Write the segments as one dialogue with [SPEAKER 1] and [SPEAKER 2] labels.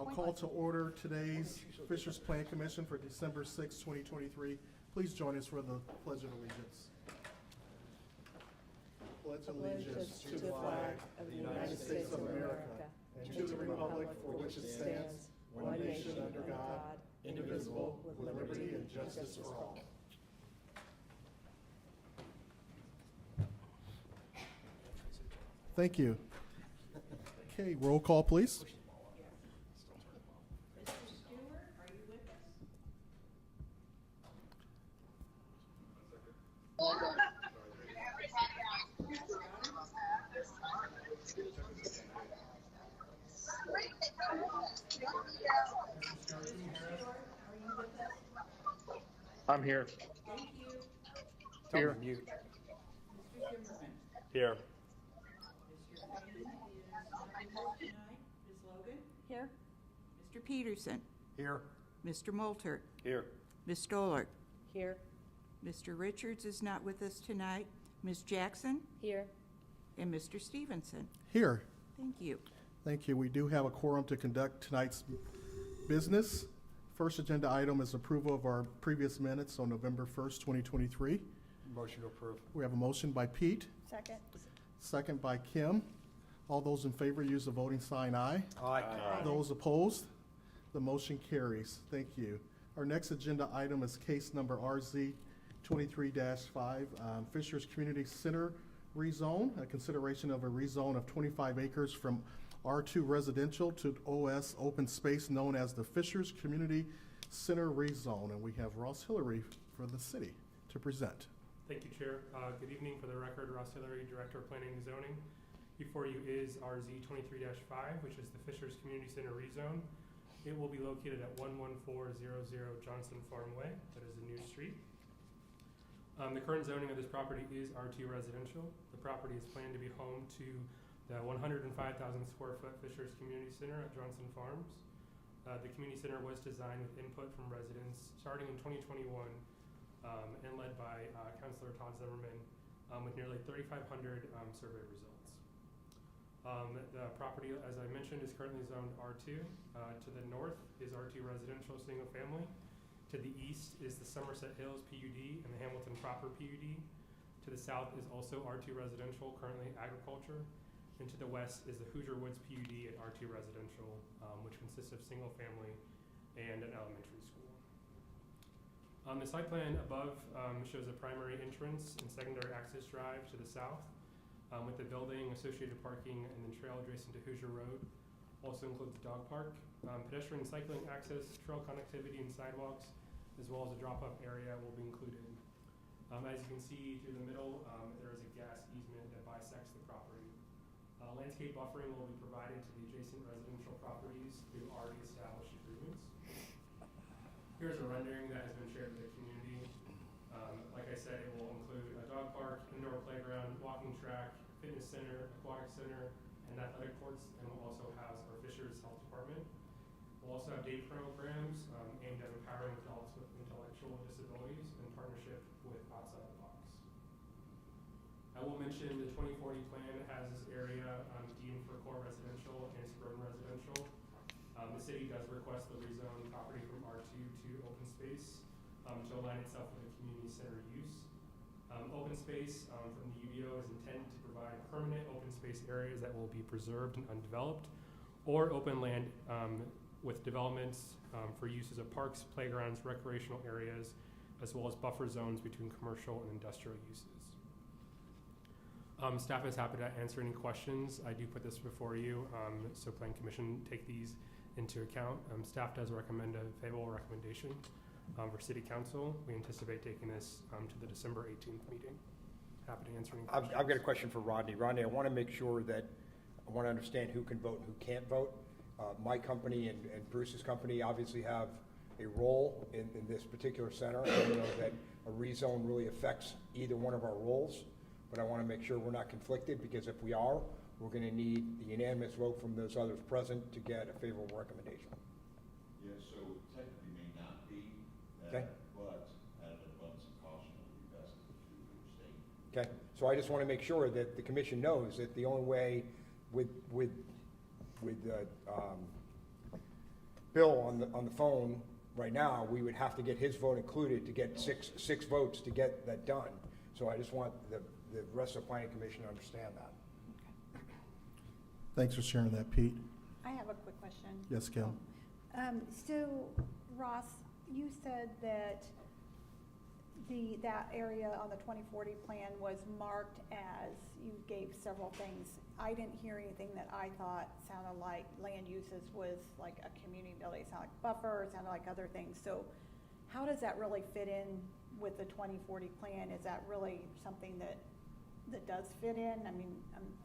[SPEAKER 1] I'll call to order today's Fishers Plan Commission for December 6, 2023. Please join us for the Pledge of Allegiance. Pledge allegiance to the flag of the United States of America and to the republic for which it stands, one nation under God, indivisible, with liberty and justice for all. Thank you. Okay, roll call, please.
[SPEAKER 2] Mr. Stewart, are you with us? Are you with us?
[SPEAKER 3] I'm here.
[SPEAKER 2] Thank you.
[SPEAKER 3] Here. Mute.
[SPEAKER 2] Mr. Zimmerman.
[SPEAKER 3] Here.
[SPEAKER 2] Mr. Payne is not with us tonight. Ms. Logan.
[SPEAKER 4] Here.
[SPEAKER 2] Mr. Peterson.
[SPEAKER 3] Here.
[SPEAKER 2] Mr. Moulter.
[SPEAKER 3] Here.
[SPEAKER 2] Ms. Stoller.
[SPEAKER 4] Here.
[SPEAKER 2] Mr. Richards is not with us tonight. Ms. Jackson
[SPEAKER 4] Here.
[SPEAKER 2] and Mr. Stevenson.
[SPEAKER 1] Here.
[SPEAKER 2] Thank you.
[SPEAKER 1] Thank you. We do have a quorum to conduct tonight's business. First agenda item is approval of our previous minutes on November 1st, 2023.
[SPEAKER 3] Motion to approve.
[SPEAKER 1] We have a motion by Pete,
[SPEAKER 4] Second.
[SPEAKER 1] second by Kim. All those in favor use the voting sign aye.
[SPEAKER 3] Aye.
[SPEAKER 1] Those opposed, the motion carries. Thank you. Our next agenda item is case number RZ 23-5, Fishers Community Center rezone, a consideration of a rezone of 25 acres from R2 residential to OS open space known as the Fishers Community Center rezone. And we have Ross Hillary for the city to present.
[SPEAKER 5] Thank you, Chair. Good evening. For the record, Ross Hillary, Director of Planning and Zoning. Before you is RZ 23-5, which is the Fishers Community Center rezone. It will be located at 11400 Johnson Farm Way. That is a new street. The current zoning of this property is R2 residential. The property is planned to be home to the 105,000 square foot Fishers Community Center at Johnson Farms. The community center was designed with input from residents starting in 2021 and led by Councilor Todd Zimmerman with nearly 3,500 survey results. The property, as I mentioned, is currently zoned R2. To the north is R2 residential single family. To the east is the Somerset Hills PUD and the Hamilton Proper PUD. To the south is also R2 residential, currently agriculture. And to the west is the Hoosier Woods PUD at R2 residential, which consists of single family and an elementary school. The site plan above shows a primary entrance and secondary access drive to the south with the building, associated parking, and then trail adjacent to Hoosier Road. Also includes a dog park, pedestrian and cycling access, trail connectivity, and sidewalks, as well as a drop-off area will be included. As you can see through the middle, there is a gas easement that bisects the property. Landscape buffering will be provided to the adjacent residential properties through already established agreements. Here's a rendering that has been shared with the community. Like I said, it will include a dog park, indoor playground, walking track, fitness center, aquatic center, and athletic courts, and we'll also house our Fishers Health Department. We'll also have day programs aimed at empowering adults with intellectual disabilities in partnership with Outside the Box. I will mention the 2040 plan has this area deemed for core residential and suburban residential. The city does request the rezone property from R2 to open space to align itself with the community center use. Open space from the UDO is intended to provide permanent open space areas that will be preserved and undeveloped, or open land with developments for uses of parks, playgrounds, recreational areas, as well as buffer zones between commercial and industrial uses. Staff is happy to answer any questions. I do put this before you, so Plan Commission take these into account. Staff does recommend a favorable recommendation for City Council. We anticipate taking this to the December 18th meeting. Happy to answer any questions.
[SPEAKER 3] I've got a question for Rodney. Rodney, I want to make sure that I want to understand who can vote and who can't vote. My company and Bruce's company obviously have a role in this particular center. I don't know that a rezone really affects either one of our roles, but I want to make sure we're not conflicted, because if we are, we're going to need the unanimous vote from those others present to get a favorable recommendation.
[SPEAKER 6] Yes, so technically may not be,
[SPEAKER 3] Okay.
[SPEAKER 6] but out of an abundance of caution, it would be best to abstain.
[SPEAKER 3] Okay, so I just want to make sure that the commission knows that the only way with Bill on the phone right now, we would have to get his vote included to get six votes to get that done. So I just want the rest of the planning commission to understand that.
[SPEAKER 1] Thanks for sharing that, Pete.
[SPEAKER 4] I have a quick question.
[SPEAKER 1] Yes, Gail?
[SPEAKER 4] So, Ross, you said that that area on the 2040 plan was marked as, you gave several things. I didn't hear anything that I thought sounded like land uses was like a community building. It sounded like buffer, it sounded like other things. So how does that really fit in with the 2040 plan? Is that really something that does fit in? I mean,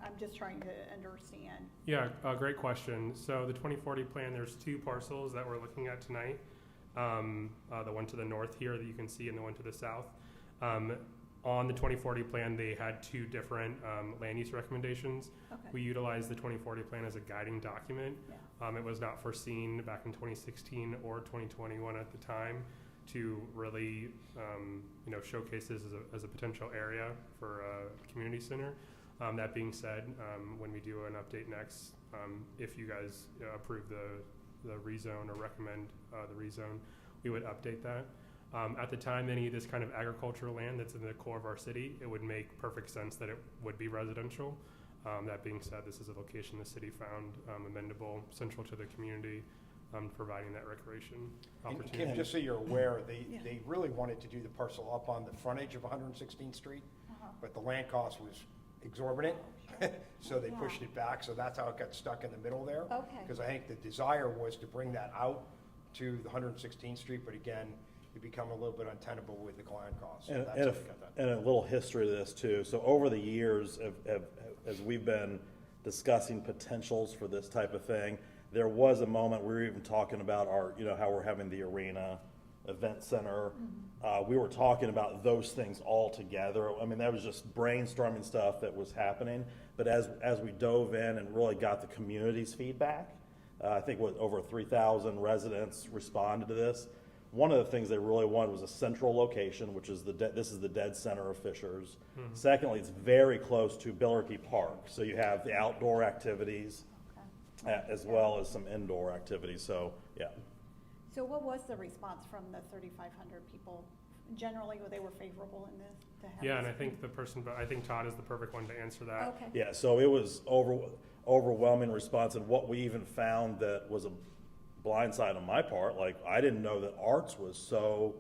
[SPEAKER 4] I'm just trying to understand.
[SPEAKER 5] Yeah, great question. So the 2040 plan, there's two parcels that we're looking at tonight. The one to the north here that you can see and the one to the south. On the 2040 plan, they had two different land use recommendations.
[SPEAKER 4] Okay.
[SPEAKER 5] We utilized the 2040 plan as a guiding document.
[SPEAKER 4] Yeah.
[SPEAKER 5] It was not foreseen back in 2016 or 2021 at the time to really showcase this as a potential area for a community center. That being said, when we do an update next, if you guys approve the rezone or recommend the rezone, we would update that. At the time, any of this kind of agricultural land that's in the core of our city, it would make perfect sense that it would be residential. That being said, this is a location the city found amendable, central to the community, providing that recreation
[SPEAKER 3] And
[SPEAKER 5] opportunity.
[SPEAKER 3] Kim, just so you're aware, they really wanted to do the parcel up on the frontage of 116th Street, but the land cost was exorbitant, so they pushed it back, so that's how it got stuck in the middle there.
[SPEAKER 4] Okay.
[SPEAKER 3] Because I think the desire was to bring that out to the 116th Street, but again, it become a little bit untenable with the land cost. So that's how they got that.
[SPEAKER 7] And a little history to this too. So over the years, as we've been discussing potentials for this type of thing, there was a moment we were even talking about how we're having the arena, event center. We were talking about those things all together. I mean, that was just brainstorming stuff that was happening. But as we dove in and really got the community's feedback, I think over 3,000 residents responded to this. One of the things they really wanted was a central location, which is this is the dead center of Fishers. Secondly, it's very close to Billerkey Park, so you have the outdoor activities as well as some indoor activities. So yeah.
[SPEAKER 4] So what was the response from the 3,500 people? Generally, they were favorable in this? To have
[SPEAKER 5] Yeah, and
[SPEAKER 4] this
[SPEAKER 5] I think Todd is the perfect one to answer that.
[SPEAKER 4] Okay.
[SPEAKER 7] Yeah, so it was overwhelming response, and what we even found that was a blindside on my part, like I didn't know that arts was so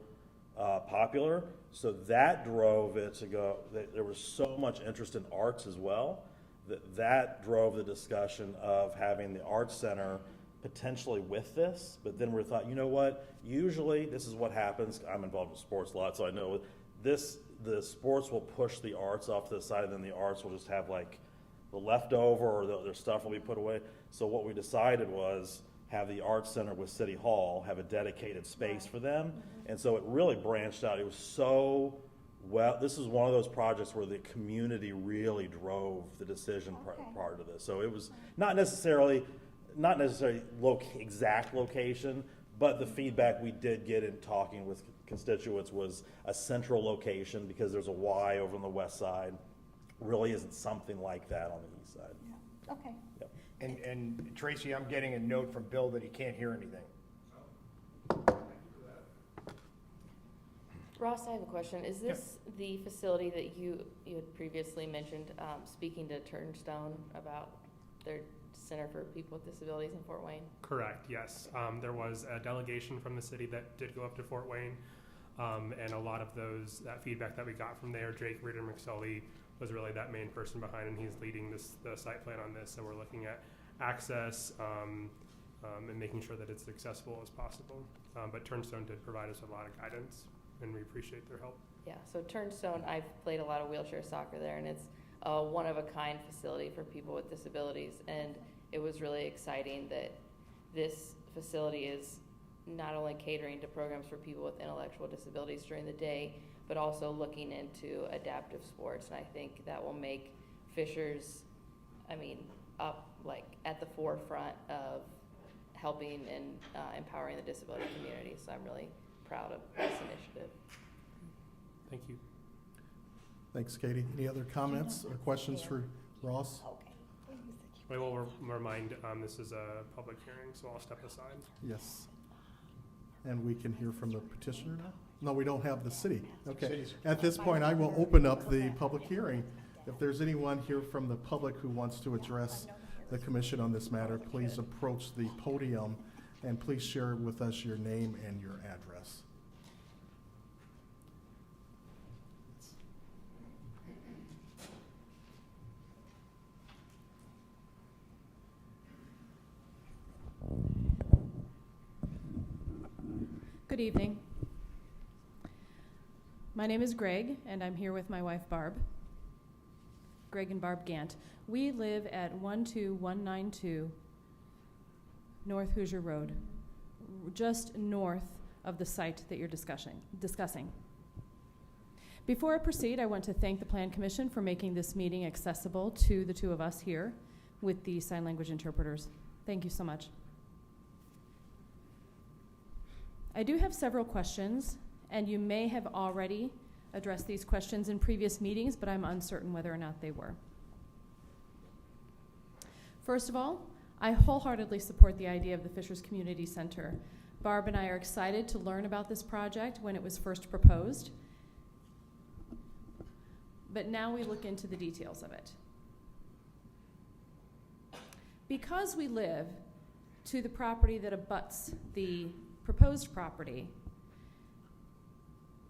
[SPEAKER 7] popular, so that drove it to go, there was so much interest in arts as well, that drove the discussion of having the arts center potentially with this. But then we thought, you know what, usually this is what happens. I'm involved in sports a lot, so I know the sports will push the arts off to the side, and then the arts will just have like the leftover or their stuff will be put away. So what we decided was have the arts center with City Hall, have a dedicated space for them. And so it really branched out. It was so this is one of those projects where the community really drove the decision prior to this. So it was not necessarily exact location, but the feedback we did get in talking with constituents was a central location, because there's a Y over on the west side. Really isn't something like that on the east side.
[SPEAKER 4] Yeah. Okay.
[SPEAKER 7] Yep.
[SPEAKER 3] And Tracy, I'm getting a note from Bill that he can't hear anything.
[SPEAKER 8] Ross, I have a question. Is this the facility that you had previously mentioned, speaking to Turnstone about their Center for People with Disabilities in Fort Wayne?
[SPEAKER 5] Correct, yes. There was a delegation from the city that did go up to Fort Wayne, and a lot of that feedback that we got from there, Jake Reader McSully was really that main person behind, and he's leading the site plan on this. So we're looking at access and making sure that it's accessible as possible. But Turnstone did provide us a lot of guidance, and we appreciate their help.
[SPEAKER 8] Yeah, so Turnstone, I've played a lot of wheelchair soccer there, and it's a one-of-a-kind facility for people with disabilities. And it was really exciting that this facility is not only catering to programs for people with intellectual disabilities during the day, but also looking into adaptive sports. And I think that will make Fishers, up at the forefront of helping and empowering the disability community. So I'm really proud of this initiative.
[SPEAKER 5] Thank you.
[SPEAKER 1] Thanks, Katie. Any other comments or questions for Ross?
[SPEAKER 4] Okay. Well, you said you
[SPEAKER 5] I will remind, this is a public hearing, so I'll step aside.
[SPEAKER 1] Yes. And we can hear from the petitioner now? No, we don't have the city. Okay. At this point, I will open up the public hearing. If there's anyone here from the public who wants to address the commission on this matter, please approach the podium and please share with us your name and your address.
[SPEAKER 9] Good evening. My name is Greg, and I'm here with my wife Barb. Greg and Barb Gant. We live at 12192 North Hoosier Road, just north of the site that you're discussing. Before I proceed, I want to thank the Plan Commission for making this meeting accessible to the two of us here with the sign language interpreters. Thank you so much. I do have several questions, and you may have already addressed these questions in previous meetings, but I'm uncertain whether or not they were. First of all, I wholeheartedly support the idea of the Fishers Community Center. Barb and I are excited to learn about this project when it was first proposed, but now we look into the details of it. Because we live to the property that abuts the proposed property,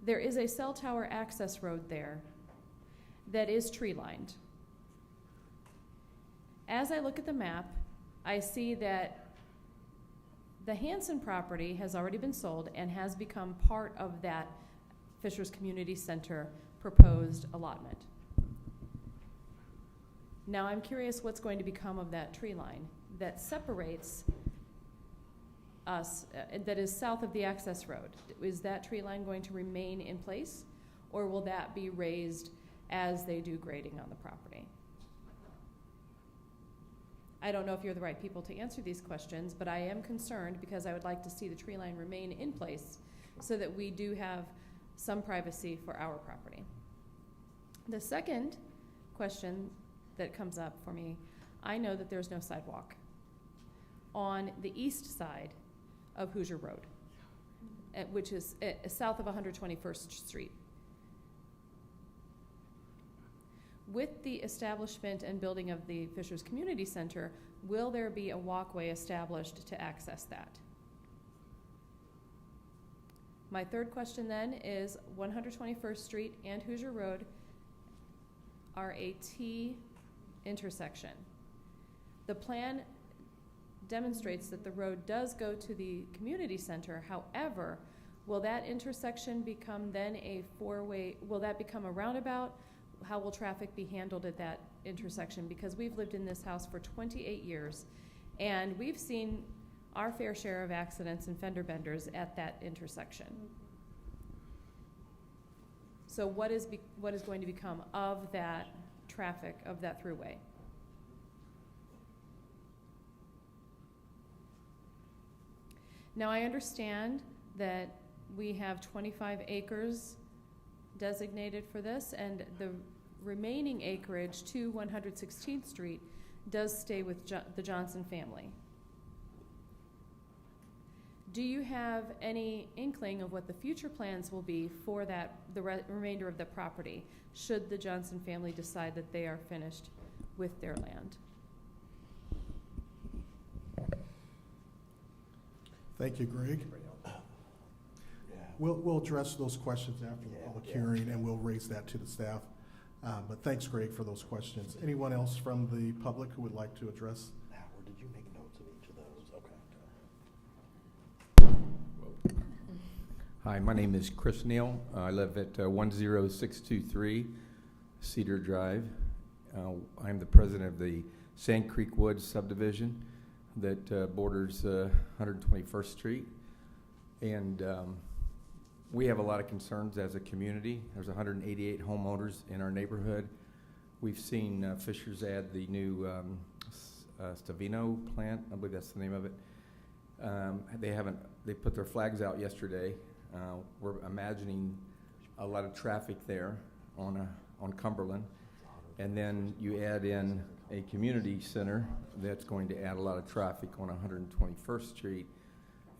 [SPEAKER 9] there is a cell tower access road there that is tree lined. As I look at the map, I see that the Hanson property has already been sold and has become part of that Fishers Community Center proposed allotment. Now I'm curious what's going to become of that tree line that separates us, that is south of the access road. Is that tree line going to remain in place, or will that be raised as they do grading on the property? I don't know if you're the right people to answer these questions, but I am concerned because I would like to see the tree line remain in place so that we do have some privacy for our property. The second question that comes up for me, I know that there's no sidewalk on the east side of Hoosier Road, which is south of 121st Street. With the establishment and building of the Fishers Community Center, will there be a walkway established to access that? My third question then is 121st Street and Hoosier Road are a T intersection. The plan demonstrates that the road does go to the community center. However, will that intersection become then a four-way, will that become a roundabout? How will traffic be handled at that intersection? Because we've lived in this house for 28 years, and we've seen our fair share of accidents and fender benders at that intersection. So what is going to become of that traffic, of that throughway? Now, I understand that we have 25 acres designated for this, and the remaining acreage to 116th Street does stay with the Johnson family. Do you have any inkling of what the future plans will be for that, the remainder of the property, should the Johnson family decide that they are finished with their land?
[SPEAKER 1] Thank you, Greg. We'll address those questions after the public hearing, and we'll raise that to the staff. But thanks, Greg, for those questions. Anyone else from the public who would like to address?
[SPEAKER 7] Or did you make notes of each of those? Okay.
[SPEAKER 10] Hi, my name is Chris Neal. I live at 10623 Cedar Drive. I'm the president of the Sand Creek Woods subdivision that borders 121st Street. And we have a lot of concerns as a community. There's 188 homeowners in our neighborhood. We've seen Fishers add the new Stavino plant. I believe that's the name of it. They put their flags out yesterday. We're imagining a lot of traffic there on Cumberland. And then you add in a community center that's going to add a lot of traffic on 121st Street.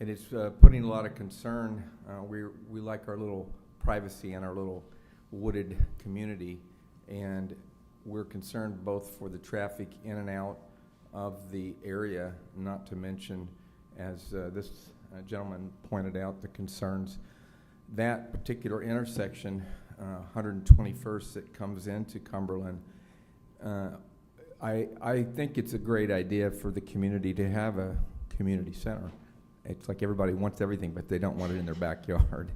[SPEAKER 10] And it's putting a lot of concern. We like our little privacy and our little wooded community, and we're concerned both for the traffic in and out of the area, not to mention, as this gentleman pointed out, the concerns. That particular intersection, 121st, that comes into Cumberland, I think it's a great idea for the community to have a community center. It's like everybody wants everything, but they don't want it in their backyard.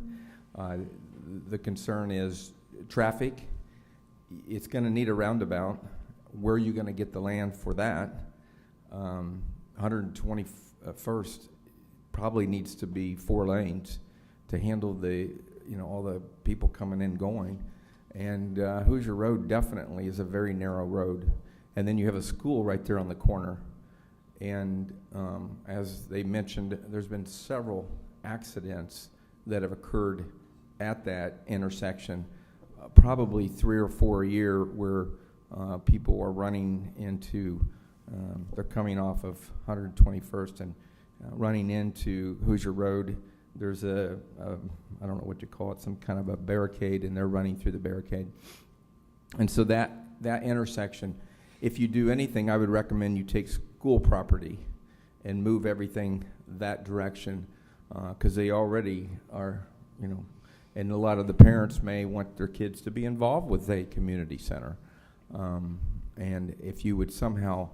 [SPEAKER 10] The concern is traffic. It's going to need a roundabout. Where are you going to get the land for that? 121st probably needs to be 4 lanes to handle the, all the people coming and going. And Hoosier Road definitely is a very narrow road. And then you have a school right there on the corner. And as they mentioned, there's been several accidents that have occurred at that intersection, probably 3 or 4 a year, where people are running into, they're coming off of 121st and running into Hoosier Road. There's I don't know what you call it, some kind of a barricade, and they're running through the barricade. And so that intersection, if you do anything, I would recommend you take school property and move everything that direction, because they already are, and a lot of the parents may want their kids to be involved with a community center. And if you would somehow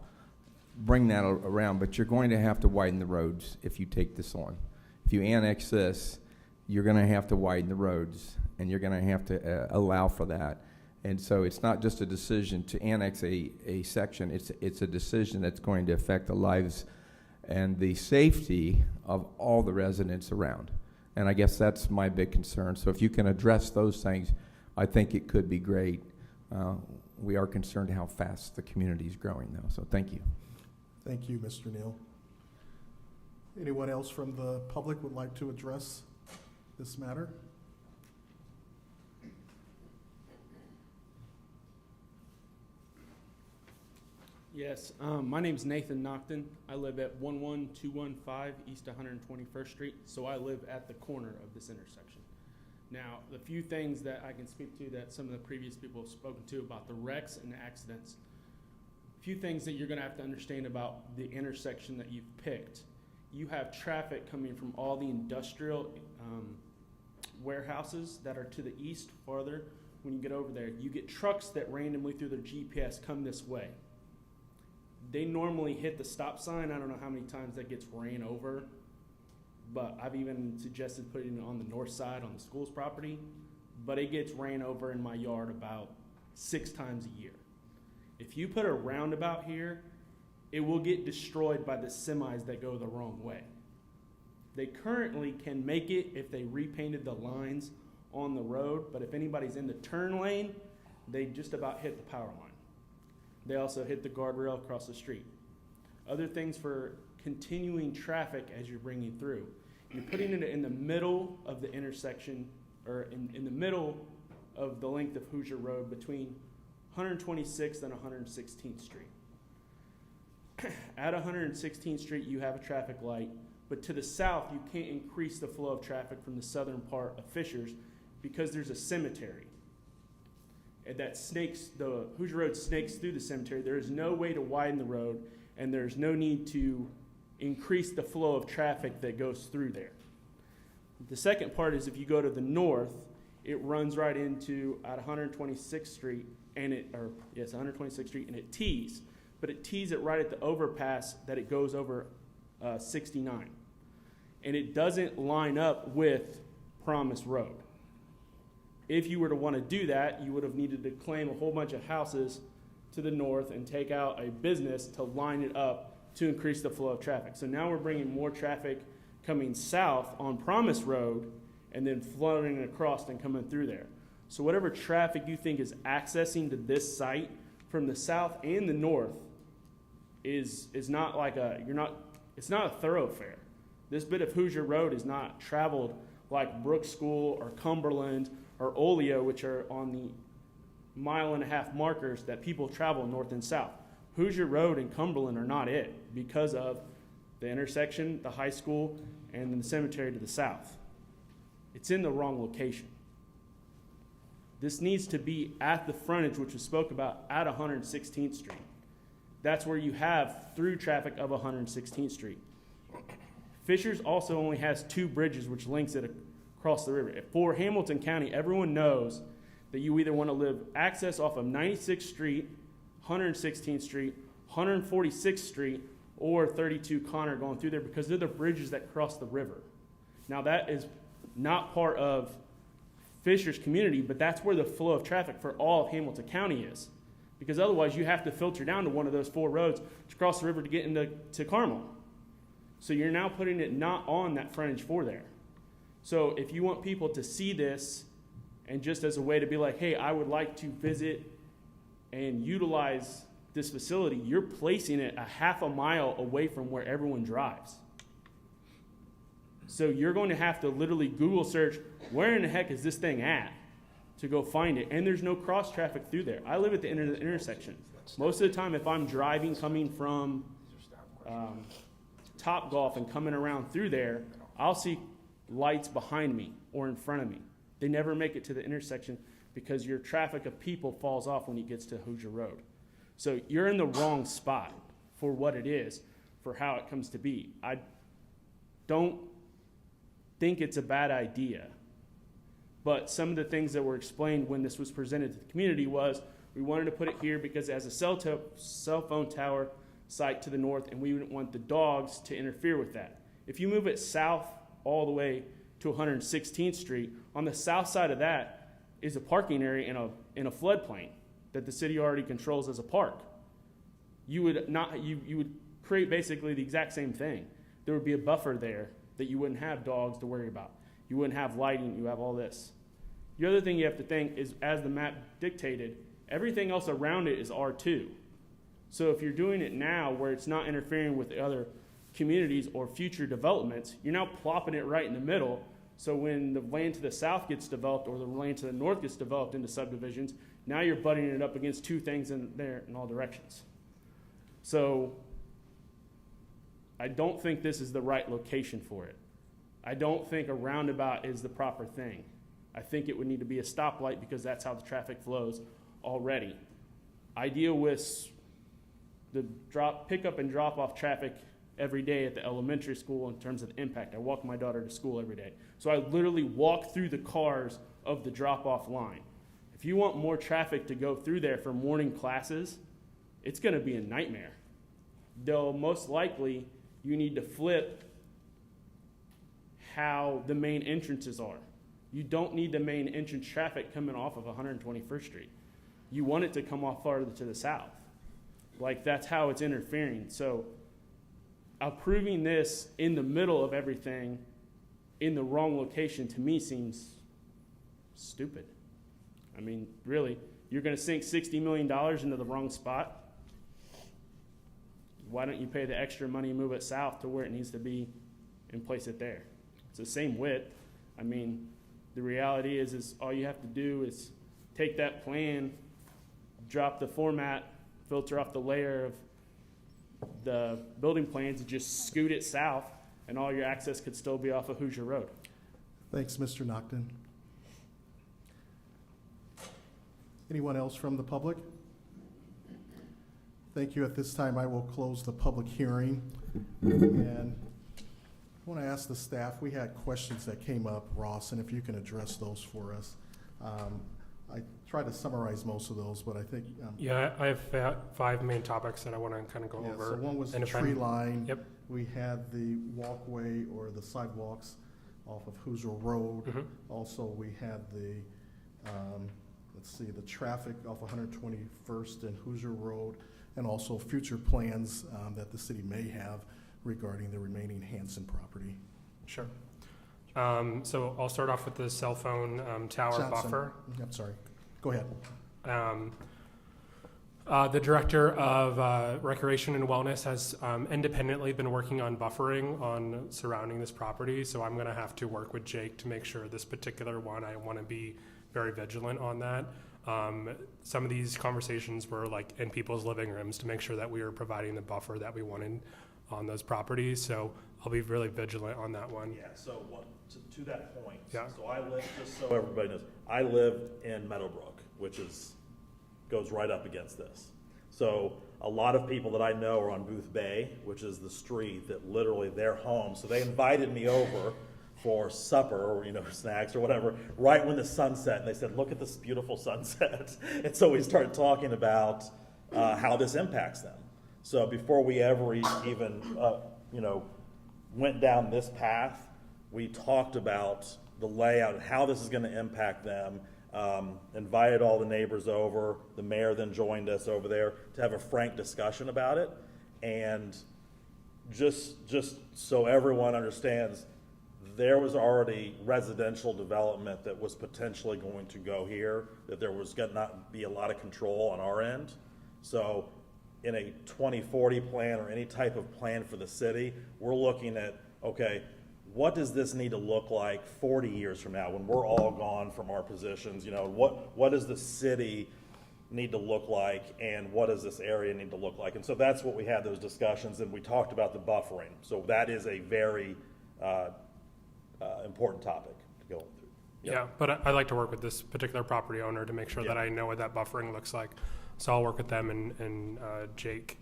[SPEAKER 10] bring that around, but you're going to have to widen the roads if you take this on. If you annex this, you're going to have to widen the roads, and you're going to have to allow for that. And so it's not just a decision to annex a section, it's a decision that's going to affect the lives and the safety of all the residents around. And I guess that's my big concern. So if you can address those things, I think it could be great. We are concerned how fast the community is growing, though. So thank you.
[SPEAKER 1] Thank you, Mr. Neal. Anyone else from the public would like to address this matter?
[SPEAKER 11] Yes, my name's Nathan Nocton. I live at 11215 East 121st Street, so I live at the corner of this intersection. Now, the few things that I can speak to that some of the previous people have spoken to about the wrecks and the accidents, a few things that you're going to have to understand about the intersection that you've picked. You have traffic coming from all the industrial warehouses that are to the east farther. When you get over there, you get trucks that randomly through their GPS come this way. They normally hit the stop sign. I don't know how many times that gets ran over, but I've even suggested putting it on the north side on the school's property, but it gets ran over in my yard about 6 times a year. If you put a roundabout here, it will get destroyed by the semis that go the wrong way. They currently can make it if they repainted the lines on the road, but if anybody's in the turn lane, they just about hit the power line. They also hit the guardrail across the street. Other things for continuing traffic as you're bringing through. You're putting it in the middle of the intersection, or in the middle of the length of Hoosier Road between 126th and 116th Street. At 116th Street, you have a traffic light, but to the south, you can't increase the flow of traffic from the southern part of Fishers because there's a cemetery. The Hoosier Road snakes through the cemetery. There is no way to widen the road, and there's no need to increase the flow of traffic that goes through there. The second part is if you go to the north, it runs right into at 126th Street, 126th Street, and it tees. But it tees it right at the overpass that it goes over 69. And it doesn't line up with Promise Road. If you were to want to do that, you would have needed to claim a whole bunch of houses to the north and take out a business to line it up to increase the flow of traffic. So now we're bringing more traffic coming south on Promise Road and then flooding across and coming through there. So whatever traffic you think is accessing to this site from the south and the north is not like it's not a thoroughfare. This bit of Hoosier Road is not traveled like Brooks School or Cumberland or Oleo, which are on the 1.5 mile markers that people travel north and south. Hoosier Road and Cumberland are not it because of the intersection, the high school, and the cemetery to the south. It's in the wrong location. This needs to be at the frontage, which was spoke about at 116th Street. That's where you have through traffic of 116th Street. Fishers also only has 2 bridges which links it across the river. For Hamilton County, everyone knows that you either want to live access off of 96th Street, 116th Street, 146th Street, or 32 Connor going through there because they're the bridges that cross the river. Now that is not part of Fishers community, but that's where the flow of traffic for all of Hamilton County is. Because otherwise you have to filter down to one of those 4 roads to cross the river to get into Carmel. So you're now putting it not on that frontage for there. So if you want people to see this and just as a way to be like, hey, I would like to visit and utilize this facility, you're placing it a half a mile away from where everyone drives. So you're going to have to literally Google search, where in the heck is this thing at, to go find it. And there's no cross traffic through there. I live at the intersection. Most of the time, if I'm driving, coming from Topgolf and coming around through there, I'll see lights behind me or in front of me. They never make it to the intersection because your traffic of people falls off when it gets to Hoosier Road. So you're in the wrong spot for what it is, for how it comes to be. I don't think it's a bad idea. But some of the things that were explained when this was presented to the community was we wanted to put it here because it has a cell phone tower site to the north, and we wouldn't want the dogs to interfere with that. If you move it south all the way to 116th Street, on the south side of that is a parking area in a floodplain that the city already controls as a park. You would create basically the exact same thing. There would be a buffer there that you wouldn't have dogs to worry about. You wouldn't have lighting, you have all this. The other thing you have to think is, as the map dictated, everything else around it is R2. So if you're doing it now where it's not interfering with the other communities or future developments, you're now plopping it right in the middle. So when the land to the south gets developed or the land to the north gets developed into subdivisions, now you're butting it up against 2 things in there in all directions. So I don't think this is the right location for it. I don't think a roundabout is the proper thing. I think it would need to be a stoplight because that's how the traffic flows already. I deal with the pickup and drop off traffic every day at the elementary school in terms of the impact. I walk my daughter to school every day. So I literally walk through the cars of the drop off line. If you want more traffic to go through there for morning classes, it's going to be a nightmare. Though most likely you need to flip how the main entrances are. You don't need the main entrance traffic coming off of 121st Street. You want it to come off farther to the south. Like, that's how it's interfering. So approving this in the middle of everything in the wrong location to me seems stupid. I mean, really, you're going to sink $60 million into the wrong spot? Why don't you pay the extra money and move it south to where it needs to be and place it there? It's the same width. I mean, the reality is all you have to do is take that plan, drop the format, filter off the layer of the building plans, and just scoot it south, and all your access could still be off of Hoosier Road.
[SPEAKER 1] Thanks, Mr. Nocton. Anyone else from the public? Thank you. At this time, I will close the public hearing. And I want to ask the staff, we had questions that came up, Ross, and if you can address those for us. I tried to summarize most of those, but I think.
[SPEAKER 5] Yeah, I have 5 main topics that I want to kind of go
[SPEAKER 1] Yeah,
[SPEAKER 5] over.
[SPEAKER 1] so one was
[SPEAKER 5] And
[SPEAKER 1] the
[SPEAKER 5] if I'm-
[SPEAKER 1] tree line.
[SPEAKER 5] Yep.
[SPEAKER 1] We had the walkway or the sidewalks off of Hoosier Road.
[SPEAKER 5] Mhm.
[SPEAKER 1] Also, we had the, the traffic off 121st and Hoosier Road, and also future plans that the city may have regarding the remaining Hanson property.
[SPEAKER 5] Sure. So I'll start off with the cell phone tower
[SPEAKER 1] Johnson.
[SPEAKER 5] buffer.
[SPEAKER 1] I'm sorry. Go ahead.
[SPEAKER 5] The director of Recreation and Wellness has independently been working on buffering on surrounding this property, so I'm going to have to work with Jake to make sure this particular one, I want to be very vigilant on that. Some of these conversations were like in people's living rooms to make sure that we were providing the buffer that we wanted on those properties. So I'll be really vigilant on that one.
[SPEAKER 7] Yeah, so to that point.
[SPEAKER 5] Yeah.
[SPEAKER 7] So I live, just so everybody knows, I live in Meadowbrook, which goes right up against this. So a lot of people that I know are on Booth Bay, which is the street that literally their home. So they invited me over for supper or, snacks or whatever, right when the sun set. And they said, look at this beautiful sunset. And so we started talking about how this impacts them. So before we ever even, went down this path, we talked about the layout and how this is going to impact them. Invited all the neighbors over. The mayor then joined us over there to have a frank discussion about it. And just so everyone understands, there was already residential development that was potentially going to go here, that there was going to not be a lot of control on our end. So in a 2040 plan or any type of plan for the city, we're looking at, okay, what does this need to look like 40 years from now when we're all gone from our positions? What does the city need to look like, and what does this area need to look like? And so that's what we had those discussions, and we talked about the buffering. So that is a very important topic to go through.
[SPEAKER 5] Yeah, but I like to work with this particular property owner to make sure that I know what that buffering looks like. So I'll work with them and Jake.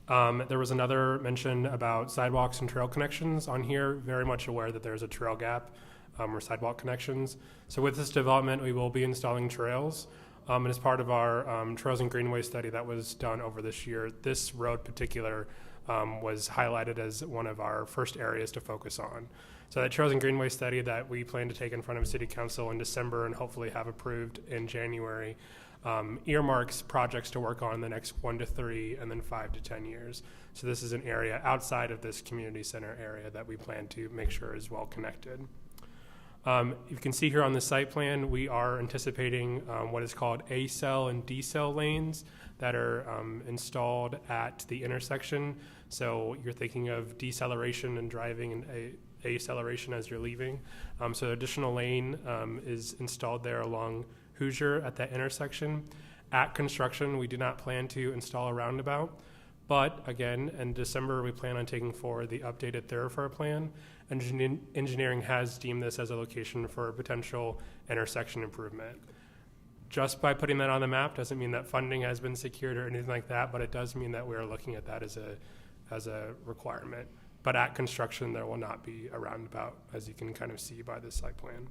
[SPEAKER 5] There was another mention about sidewalks and trail connections on here. Very much aware that there's a trail gap or sidewalk connections. So with this development, we will be installing trails. And as part of our Trails and Greenway study that was done over this year, this road particular was highlighted as one of our first areas to focus on. So that Trails and Greenway study that we plan to take in front of City Council in December and hopefully have approved in January earmarks projects to work on in the next 1 to 3 and then 5 to 10 years. So this is an area outside of this community center area that we plan to make sure is well connected. You can see here on the site plan, we are anticipating what is called A-cell and D-cell lanes that are installed at the intersection. So you're thinking of deceleration and driving and acceleration as you're leaving. So additional lane is installed there along Hoosier at that intersection. At construction, we do not plan to install a roundabout, but again, in December, we plan on taking forward the updated thoroughfare plan. Engineering has deemed this as a location for a potential intersection improvement. Just by putting that on the map doesn't mean that funding has been secured or anything like that, but it does mean that we are looking at that as a requirement. But at construction, there will not be a roundabout, as you can kind of see by this site plan.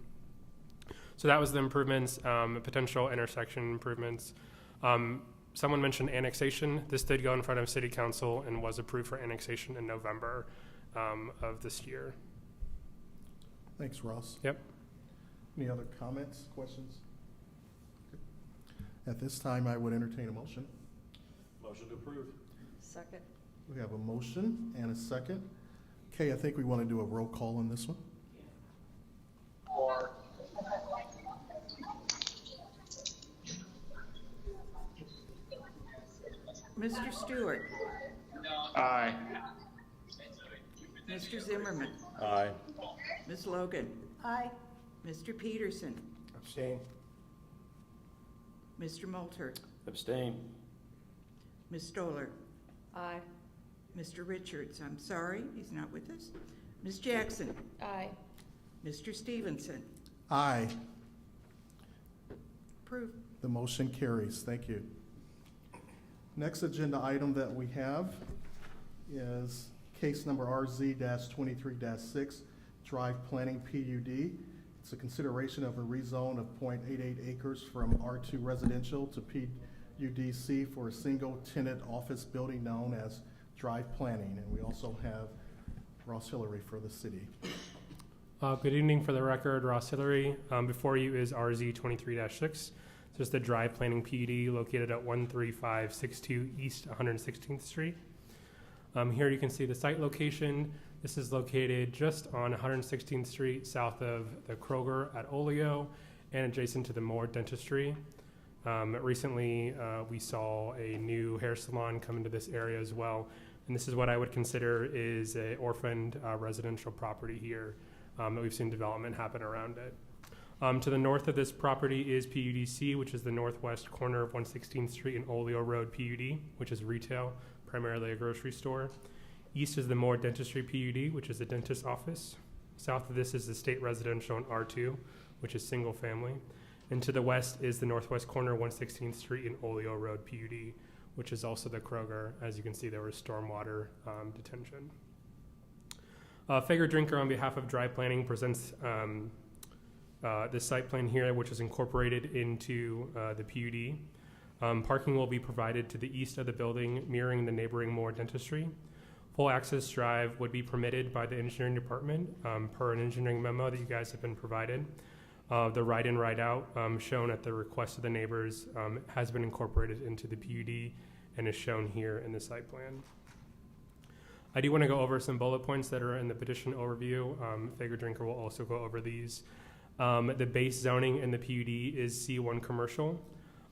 [SPEAKER 5] So that was the improvements, potential intersection improvements. Someone mentioned annexation. This did go in front of City Council and was approved for annexation in November of this year.
[SPEAKER 1] Thanks, Ross.
[SPEAKER 5] Yep.
[SPEAKER 1] Any other comments, questions? At this time, I would entertain a motion.
[SPEAKER 7] Motion to approve.
[SPEAKER 2] Second.
[SPEAKER 1] We have a motion and a second. Kay, I think we want to do a roll call on this one.
[SPEAKER 2] Mr. Stewart.
[SPEAKER 11] Aye.
[SPEAKER 2] Mr. Zimmerman.
[SPEAKER 7] Aye.
[SPEAKER 2] Ms. Logan.
[SPEAKER 4] Aye.
[SPEAKER 2] Mr. Peterson.
[SPEAKER 3] Abstain.
[SPEAKER 2] Mr. Moulter.
[SPEAKER 3] Abstain.
[SPEAKER 2] Ms. Stoller.
[SPEAKER 8] Aye.
[SPEAKER 2] Mr. Richards, I'm sorry, he's not with us. Ms. Jackson.
[SPEAKER 8] Aye.
[SPEAKER 2] Mr. Stevenson.
[SPEAKER 1] Aye.
[SPEAKER 2] Approved.
[SPEAKER 1] The motion carries. Thank you. Next agenda item that we have is case number RZ-23-6, Drive Planning PUD. It's a consideration of a rezone of 0.88 acres from R2 residential to PUDC for a single tenant office building known as Drive Planning. And we also have Ross Hillary for the city.
[SPEAKER 5] Good evening. For the record, Ross Hillary. Before you is RZ-23-6. Just the Drive Planning PUD located at 13562 East 116th Street. Here you can see the site location. This is located just on 116th Street, south of the Kroger at Oleo and adjacent to the Moore Dentistry. Recently, we saw a new hair salon come into this area as well. And this is what I would consider is a orphaned residential property here that we've seen development happen around it. To the north of this property is PUDC, which is the northwest corner of 116th Street and Oleo Road PUD, which is retail, primarily a grocery store. East is the Moore Dentistry PUD, which is the dentist's office. South of this is the state residential and R2, which is single family. And to the west is the northwest corner, 116th Street and Oleo Road PUD, which is also the Kroger. As you can see, there was stormwater detention. Fager Drinker, on behalf of Dry Planning, presents the site plan here, which is incorporated into the PUD. Parking will be provided to the east of the building, mirroring the neighboring Moore Dentistry. Full access drive would be permitted by the engineering department per an engineering memo that you guys have been provided. The ride-in, ride-out shown at the request of the neighbors has been incorporated into the PUD and is shown here in the site plan. I do want to go over some bullet points that are in the petition overview. Fager Drinker will also go over these. The base zoning in the PUD is C1 commercial.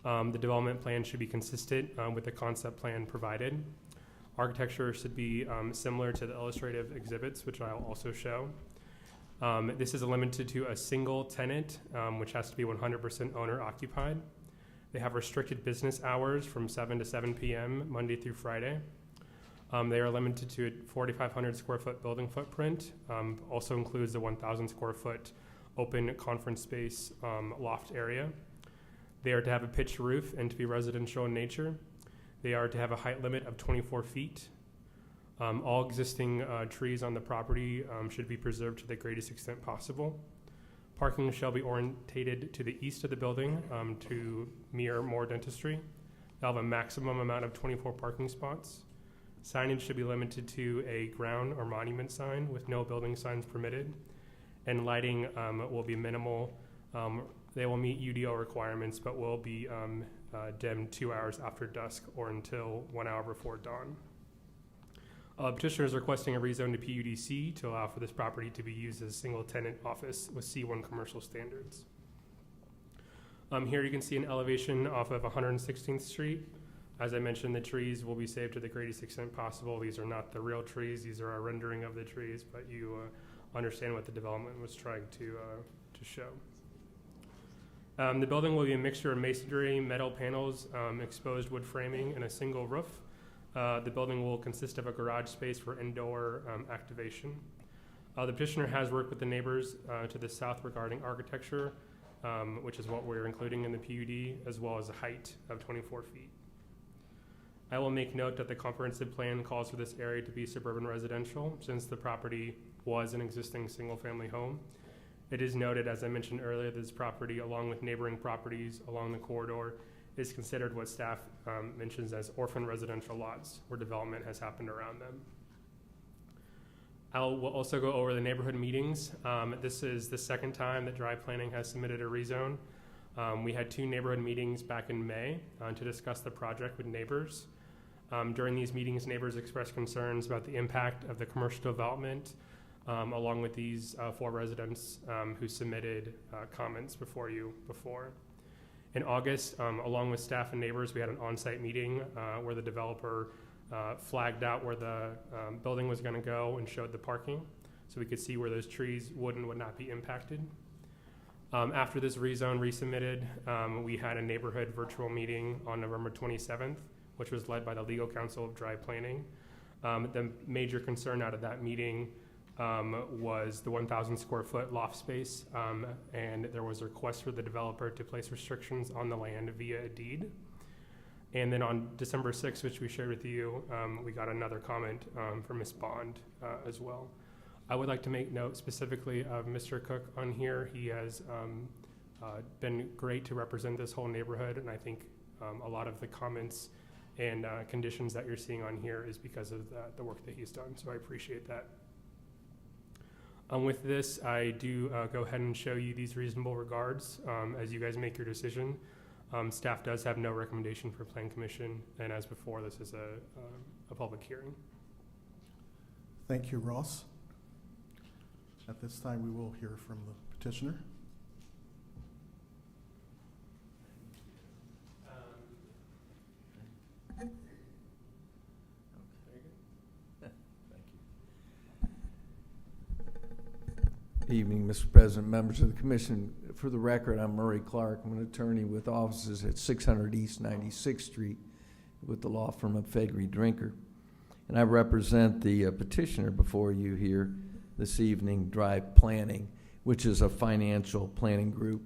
[SPEAKER 5] The development plan should be consistent with the concept plan provided. Architecture should be similar to the illustrative exhibits, which I'll also show. This is limited to a single tenant, which has to be 100% owner occupied. They have restricted business hours from 7 to 7 p.m. Monday through Friday. They are limited to a 4,500 square foot building footprint. Also includes the 1,000 square foot open conference space loft area. They are to have a pitched roof and to be residential in nature. They are to have a height limit of 24 feet. All existing trees on the property should be preserved to the greatest extent possible. Parking shall be orientated to the east of the building to mirror Moore Dentistry. They'll have a maximum amount of 24 parking spots. Signage should be limited to a ground or monument sign with no building signs permitted. And lighting will be minimal. They will meet UDO requirements, but will be dimmed 2 hours after dusk or until 1 hour before dawn. Petitioner is requesting a rezone to PUDC to allow for this property to be used as a single tenant office with C1 commercial standards. Here you can see an elevation off of 116th Street. As I mentioned, the trees will be saved to the greatest extent possible. These are not the real trees. These are a rendering of the trees, but you understand what the development was trying to show. The building will be a mixture of masonry, metal panels, exposed wood framing, and a single roof. The building will consist of a garage space for indoor activation. The petitioner has worked with the neighbors to the south regarding architecture, which is what we're including in the PUD, as well as a height of 24 feet. I will make note that the comprehensive plan calls for this area to be suburban residential, since the property was an existing single-family home. It is noted, as I mentioned earlier, this property, along with neighboring properties along the corridor, is considered what staff mentions as orphan residential lots, where development has happened around them. We'll also go over the neighborhood meetings. This is the second time that Dry Planning has submitted a rezone. We had 2 neighborhood meetings back in May to discuss the project with neighbors. During these meetings, neighbors expressed concerns about the impact of the commercial development, along with these 4 residents who submitted comments before you before. In August, along with staff and neighbors, we had an on-site meeting where the developer flagged out where the building was going to go and showed the parking, so we could see where those trees would and would not be impacted. After this rezone resubmitted, we had a neighborhood virtual meeting on November 27th, which was led by the Legal Counsel of Dry Planning. The major concern out of that meeting was the 1,000 square foot loft space, and there was a request for the developer to place restrictions on the land via a deed. And then on December 6th, which we shared with you, we got another comment from Ms. Bond as well. I would like to make note specifically of Mr. Cook on here. He has been great to represent this whole neighborhood, and I think a lot of the comments and conditions that you're seeing on here is because of the work that he's done, so I appreciate that. With this, I do go ahead and show you these reasonable regards as you guys make your decision. Staff does have no recommendation for Plan Commission, and as before, this is a public hearing.
[SPEAKER 1] Thank you, Ross. At this time, we will hear from the petitioner.
[SPEAKER 10] Evening, Mr. President, members of the Commission. for the record, I'm Murray Clark. I'm an attorney with offices at 600 East 96th Street with the law firm of Faegre Drinker. And I represent the petitioner before you here this evening, Drive Planning, which is a financial planning group.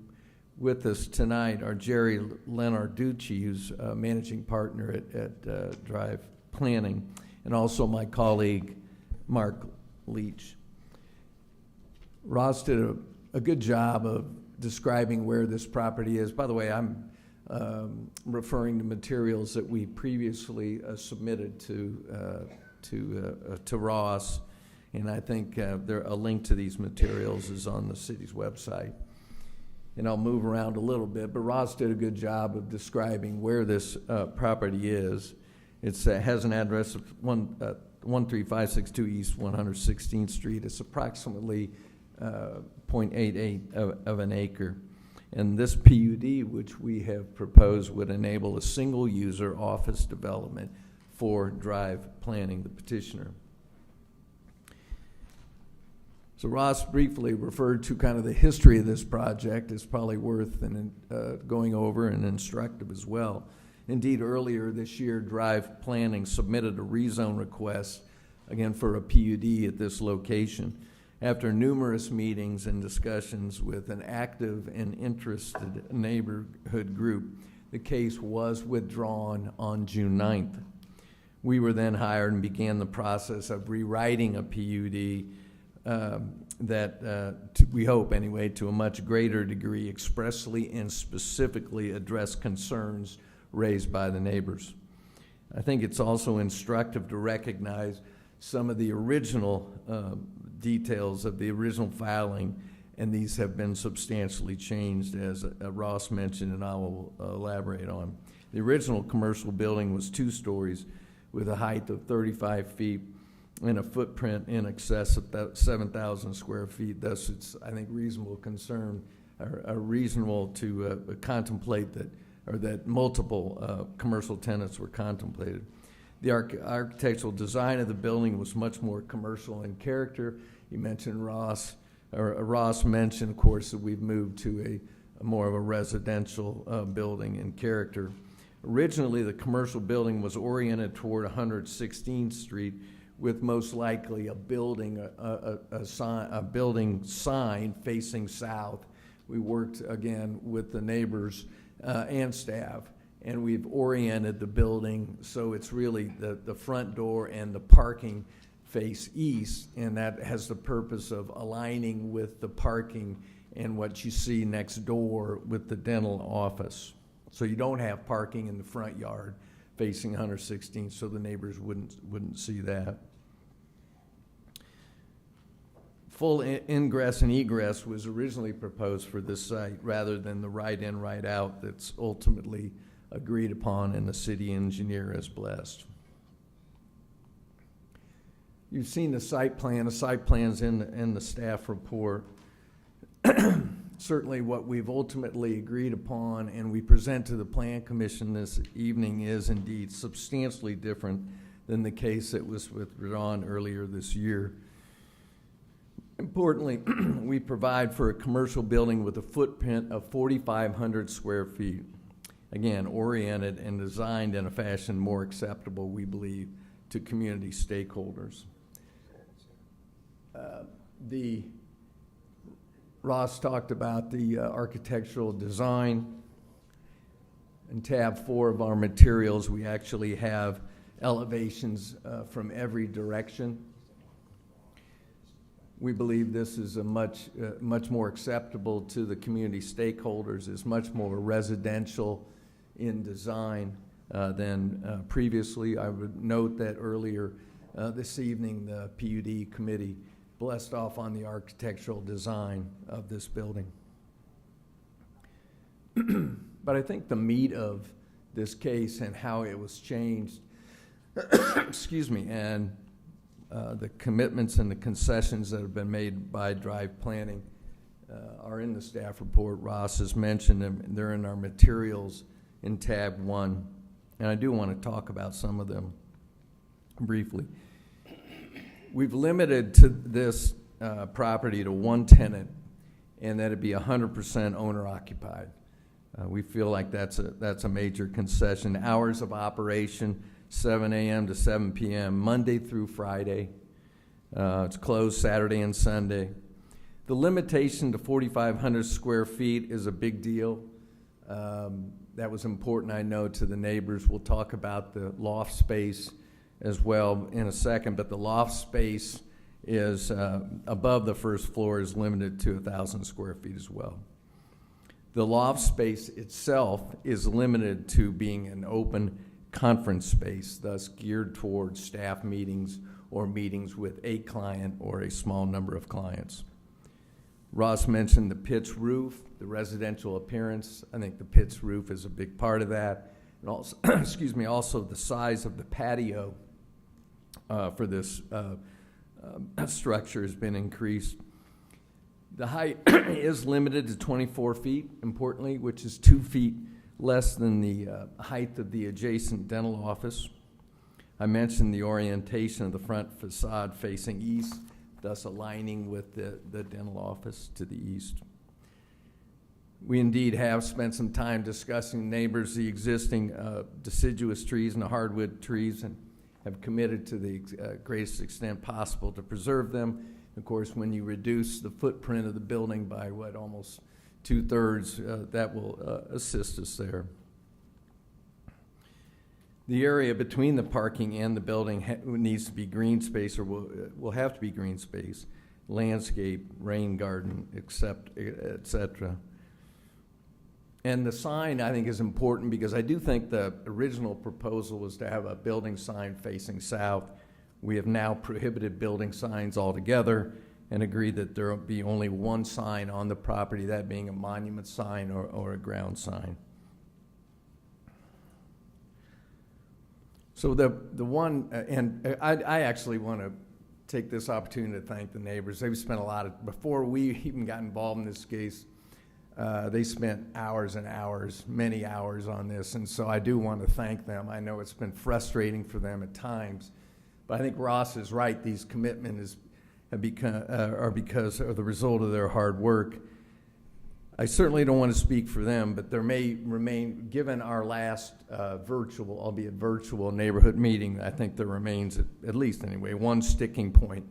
[SPEAKER 10] With us tonight are Jerry Lenarducci, who's a managing partner at Drive Planning, and also my colleague, Mark Leach. Ross did a good job of describing where this property is. By the way, I'm referring to materials that we previously submitted to Ross, and I think a link to these materials is on the city's website. And I'll move around a little bit, but Ross did a good job of describing where this property is. It has an address of 13562 East 116th Street. It's approximately 0.88 of an acre. And this PUD, which we have proposed, would enable a single-user office development for Drive Planning, the petitioner. So Ross briefly referred to kind of the history of this project. It's probably worth going over and instructive as well. Indeed, earlier this year, Drive Planning submitted a rezone request, again for a PUD at this location. After numerous meetings and discussions with an active and interested neighborhood group, the case was withdrawn on June 9th. We were then hired and began the process of rewriting a PUD we hope anyway, to a much greater degree, expressly and specifically address concerns raised by the neighbors. I think it's also instructive to recognize some of the original details of the original filing, and these have been substantially changed, as Ross mentioned, and I will elaborate on. The original commercial building was 2 stories with a height of 35 feet and a footprint in excess of 7,000 square feet. Thus, it's, I think, reasonable concern, or reasonable to contemplate that multiple commercial tenants were contemplated. The architectural design of the building was much more commercial in character. You mentioned Ross mentioned, of course, that we've moved to a more of a residential building in character. Originally, the commercial building was oriented toward 116th Street, with most likely a building sign facing south. We worked again with the neighbors and staff, and we've oriented the building so it's really the front door and the parking face east, and that has the purpose of aligning with the parking and what you see next door with the dental office. So you don't have parking in the front yard facing 116th, so the neighbors wouldn't see that. Full ingress and egress was originally proposed for this site rather than the right-in, right-out that's ultimately agreed upon and the city engineer has blessed. You've seen the site plan. The site plan's in the staff report. Certainly what we've ultimately agreed upon and we present to the Plan Commission this evening is indeed substantially different than the case that was withdrawn earlier this year. Importantly, we provide for a commercial building with a footprint of 4,500 square feet. Again, oriented and designed in a fashion more acceptable, we believe, to community stakeholders. Ross talked about the architectural design. In tab 4 of our materials, we actually have elevations from every direction. We believe this is a much more acceptable to the community stakeholders, is much more residential in design than previously. I would note that earlier this evening, the PUD committee blessed off on the architectural design of this building. But I think the meat of this case and how it was changed, excuse me, and the commitments and the concessions that have been made by Drive Planning are in the staff report. Ross has mentioned them. They're in our materials in tab 1. And I do want to talk about some of them briefly. We've limited to this property to one tenant, and that it be 100% owner occupied. We feel like that's a major concession. Hours of operation, 7 a.m. to 7 p.m., Monday through Friday. It's closed Saturday and Sunday. The limitation to 4,500 square feet is a big deal. That was important, I know, to the neighbors. We'll talk about the loft space as well in a second, but the loft space is above the first floor is limited to 1,000 square feet as well. The loft space itself is limited to being an open conference space, thus geared towards staff meetings or meetings with a client or a small number of clients. Ross mentioned the pitch roof, the residential appearance. I think the pitch roof is a big part of that. And also, excuse me, also the size of the patio for this structure has been increased. The height is limited to 24 feet, importantly, which is 2 feet less than the height of the adjacent dental office. I mentioned the orientation of the front facade facing east, thus aligning with the dental office to the east. We indeed have spent some time discussing neighbors, the existing deciduous trees and the hardwood trees, and have committed to the greatest extent possible to preserve them. Of course, when you reduce the footprint of the building by almost 2/3, that will assist us there. The area between the parking and the building needs to be green space, or will have to be green space, landscape, rain garden, et cetera. And the sign, I think, is important because I do think the original proposal was to have a building sign facing south. We have now prohibited building signs altogether and agreed that there will be only one sign on the property, that being a monument sign or a ground sign. So the one, and I actually want to take this opportunity to thank the neighbors. They've spent a lot of, before we even got involved in this case, they spent hours and hours, many hours on this, and so I do want to thank them. I know it's been frustrating for them at times, but I think Ross is right. These commitments are because of the result of their hard work. I certainly don't want to speak for them, but there may remain, given our last virtual, albeit virtual, neighborhood meeting, I think there remains, at least anyway, one sticking point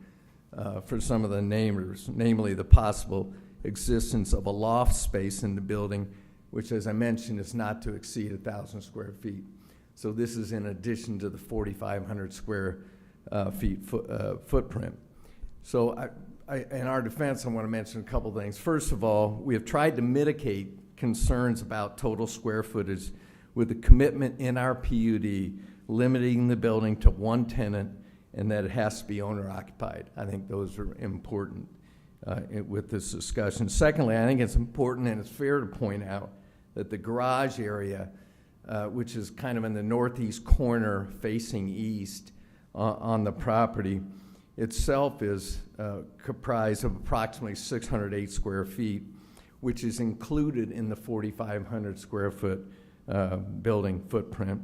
[SPEAKER 10] for some of the neighbors, namely the possible existence of a loft space in the building, which, as I mentioned, is not to exceed 1,000 square feet. So this is in addition to the 4,500 square feet footprint. So in our defense, I want to mention a couple things. First of all, we have tried to mitigate concerns about total square footage with a commitment in our PUD limiting the building to one tenant and that it has to be owner occupied. I think those are important with this discussion. Secondly, I think it's important and it's fair to point out that the garage area, which is kind of in the northeast corner facing east on the property, itself is comprised of approximately 608 square feet, which is included in the 4,500 square foot building footprint.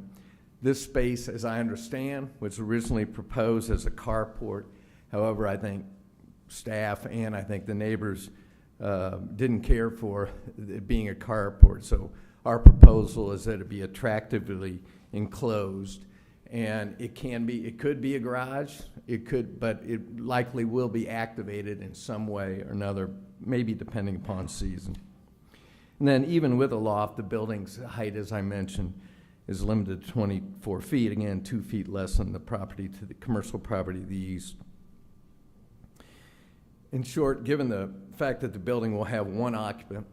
[SPEAKER 10] This space, as I understand, was originally proposed as a carport. However, I think staff and I think the neighbors didn't care for it being a carport. So our proposal is that it be attractively enclosed. And it could be a garage, but it likely will be activated in some way or another, maybe depending upon season. And then even with a loft, the building's height, as I mentioned, is limited to 24 feet, again, 2 feet less than the property to the commercial property to the east. In short, given the fact that the building will have one occupant,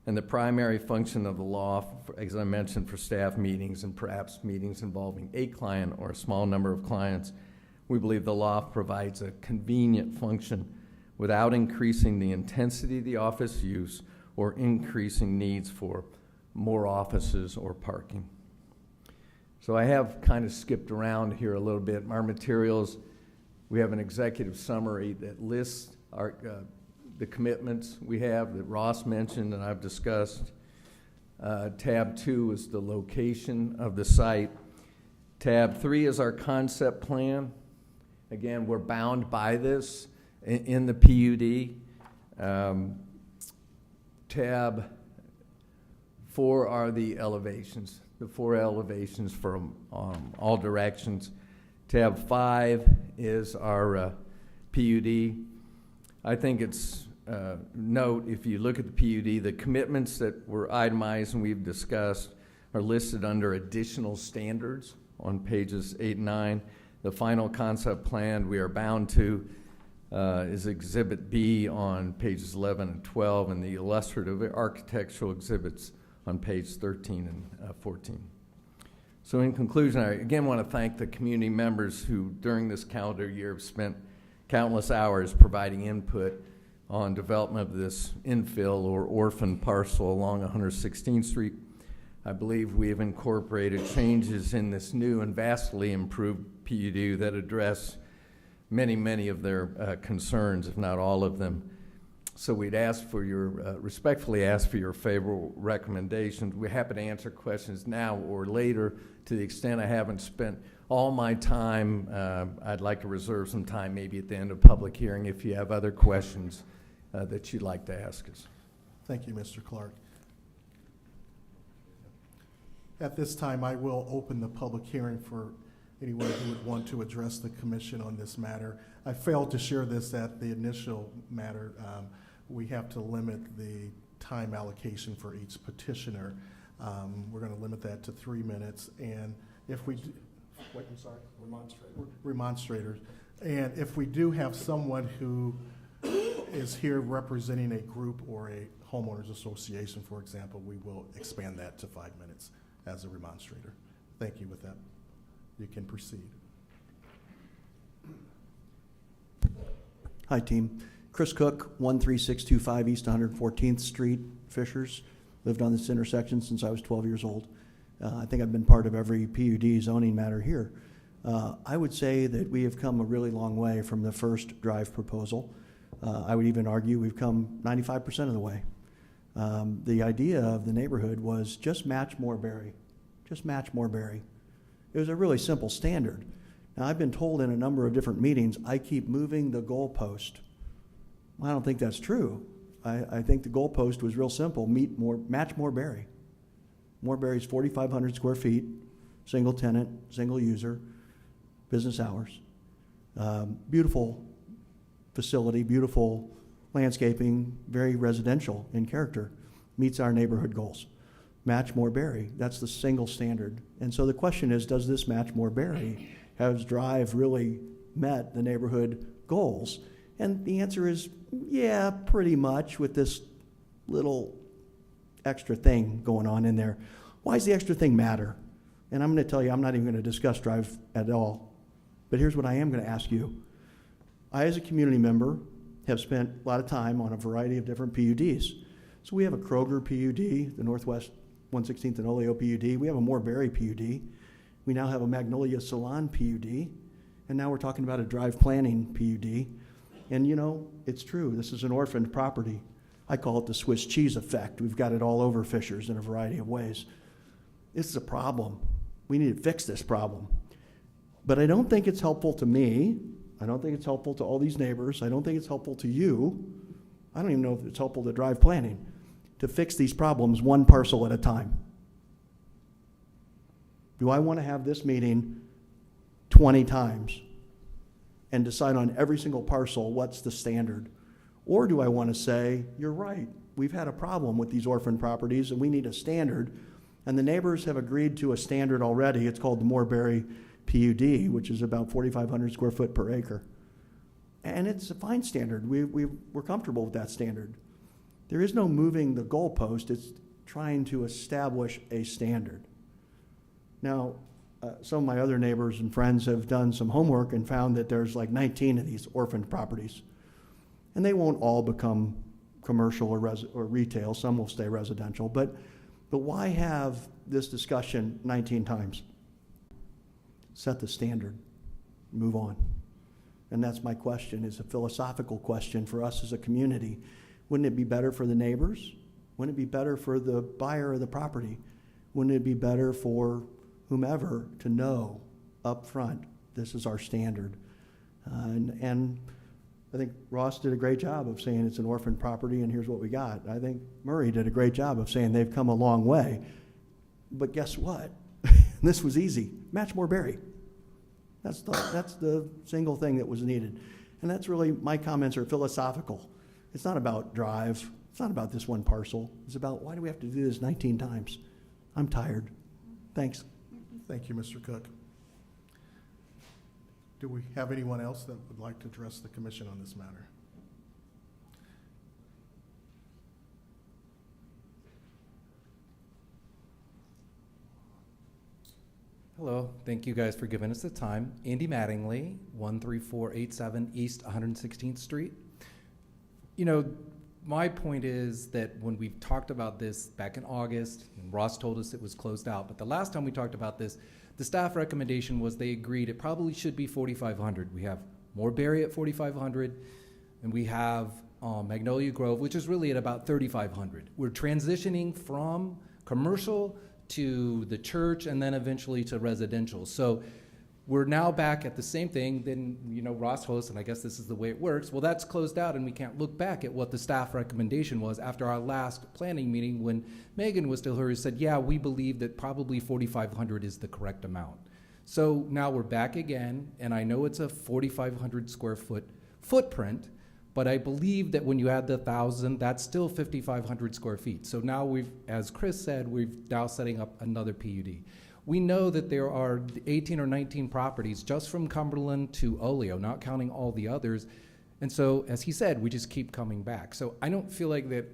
[SPEAKER 10] and the primary function of the loft, as I mentioned, for staff meetings and perhaps meetings involving a client or a small number of clients, we believe the loft provides a convenient function without increasing the intensity of the office use or increasing needs for more offices or parking. So I have kind of skipped around here a little bit. Our materials, we have an executive summary that lists the commitments we have that Ross mentioned and I've discussed. Tab 2 is the location of the site. Tab 3 is our concept plan. Again, we're bound by this in the PUD. tab 4 are the elevations, the 4 elevations from all directions. Tab 5 is our PUD. I think it's note, if you look at the PUD, the commitments that were itemized and we've discussed are listed under additional standards on pages 8 and 9. The final concept plan we are bound to is Exhibit B on pages 11 and 12, and the illustrative architectural exhibits on page 13 and 14. So in conclusion, I again want to thank the community members who during this calendar year have spent countless hours providing input on development of this infill or orphan parcel along 116th Street. I believe we have incorporated changes in this new and vastly improved PUD that address many of their concerns, if not all of them. So we'd ask for your, respectfully ask for your favorable recommendations. We're happy to answer questions now or later. To the extent I haven't spent all my time, I'd like to reserve some time maybe at the end of public hearing if you have other questions that you'd like to ask us.
[SPEAKER 1] Thank you, Mr. Clark. At this time, I will open the public hearing for anyone who would want to address the commission on this matter. I failed to share this at the initial matter. We have to limit the time allocation for each petitioner. We're going to limit that to 3 minutes. And if we do, wait, I'm sorry? Remonstrators. And if we do have someone who is here representing a group or a homeowners association, for example, we will expand that to 5 minutes as a remonstrator. Thank you. With that, you can proceed.
[SPEAKER 12] Hi, team. Chris Cook, 13625 East 114th Street, Fishers. Lived on this intersection since I was 12 years old. I think I've been part of every PUD zoning matter here. I would say that we have come a really long way from the first drive proposal. I would even argue we've come 95% of the way. The idea of the neighborhood was just match Moreberry. Just match Moreberry. It was a really simple standard. Now, I've been told in a number of different meetings I keep moving the goalpost. I don't think that's true. I think the goalpost was real simple. Match Moreberry. Moreberry's 4,500 square feet, single tenant, single user, business hours. Beautiful facility, beautiful landscaping, very residential in character, meets our neighborhood goals. Match Moreberry, that's the single standard. And so the question is, does this match Moreberry? Has Drive really met the neighborhood goals? And the answer is, yeah, pretty much, with this little extra thing going on in there. Why does the extra thing matter? And I'm going to tell you, I'm not even going to discuss Drive at all. But here's what I am going to ask you. I, as a community member, have spent a lot of time on a variety of different PUDs. So we have a Kroger PUD, the Northwest 116th and Oleo PUD. We have a Moreberry PUD. We now have a Magnolia Salon PUD. And now we're talking about a Drive Planning PUD. And you know, it's true, this is an orphaned property. I call it the Swiss cheese effect. We've got it all over Fishers in a variety of ways. This is a problem. We need to fix this problem. But I don't think it's helpful to me. I don't think it's helpful to all these neighbors. I don't think it's helpful to you. I don't even know if it's helpful to Drive Planning to fix these problems one parcel at a time. Do I want to have this meeting 20 times and decide on every single parcel what's the standard? Or do I want to say, you're right, we've had a problem with these orphan properties and we need a standard, and the neighbors have agreed to a standard already. It's called the Moreberry PUD, which is about 4,500 square foot per acre. And it's a fine standard. We're comfortable with that standard. There is no moving the goalpost. It's trying to establish a standard. Now, some of my other neighbors and friends have done some homework and found that there's like 19 of these orphaned properties. And they won't all become commercial or retail. Some will stay residential. But why have this discussion 19 times? Set the standard. Move on. And that's my question. It's a philosophical question for us as a community. Wouldn't it be better for the neighbors? Wouldn't it be better for the buyer of the property? Wouldn't it be better for whomever to know up front, this is our standard? And I think Ross did a great job of saying it's an orphan property and here's what we got. I think Murray did a great job of saying they've come a long way. But guess what? This was easy. Match more Berry. That's the single thing that was needed. And that's really, my comments are philosophical. It's not about drive. It's not about this one parcel. It's about, why do we have to do this 19 times? I'm tired. Thanks.
[SPEAKER 1] Thank you, Mr. Cook. Do we have anyone else that would like to address the commission on this matter?
[SPEAKER 13] Hello, thank you guys for giving us the time. Andy Mattingly, 13487 East 116th Street. You know, my point is that when we talked about this back in August, and Ross told us it was closed out, but the last time we talked about this, the staff recommendation was they agreed it probably should be 4,500. We have more Berry at 4,500, and we have Magnolia Grove, which is really at about 3,500. We're transitioning from commercial to the church and then eventually to residential. So we're now back at the same thing. Then, you know, Ross hosts, and I guess this is the way it works. Well, that's closed out and we can't look back at what the staff recommendation was after our last planning meeting when Megan was still here and said, yeah, we believe that probably 4,500 is the correct amount. So now we're back again, and I know it's a 4,500 square foot footprint, but I believe that when you add the 1,000, that's still 5,500 square feet. So now we've, as Chris said, we're now setting up another PUD. We know that there are 18 or 19 properties just from Cumberland to Oleo, not counting all the others. And so, as he said, we just keep coming back. So I don't feel like that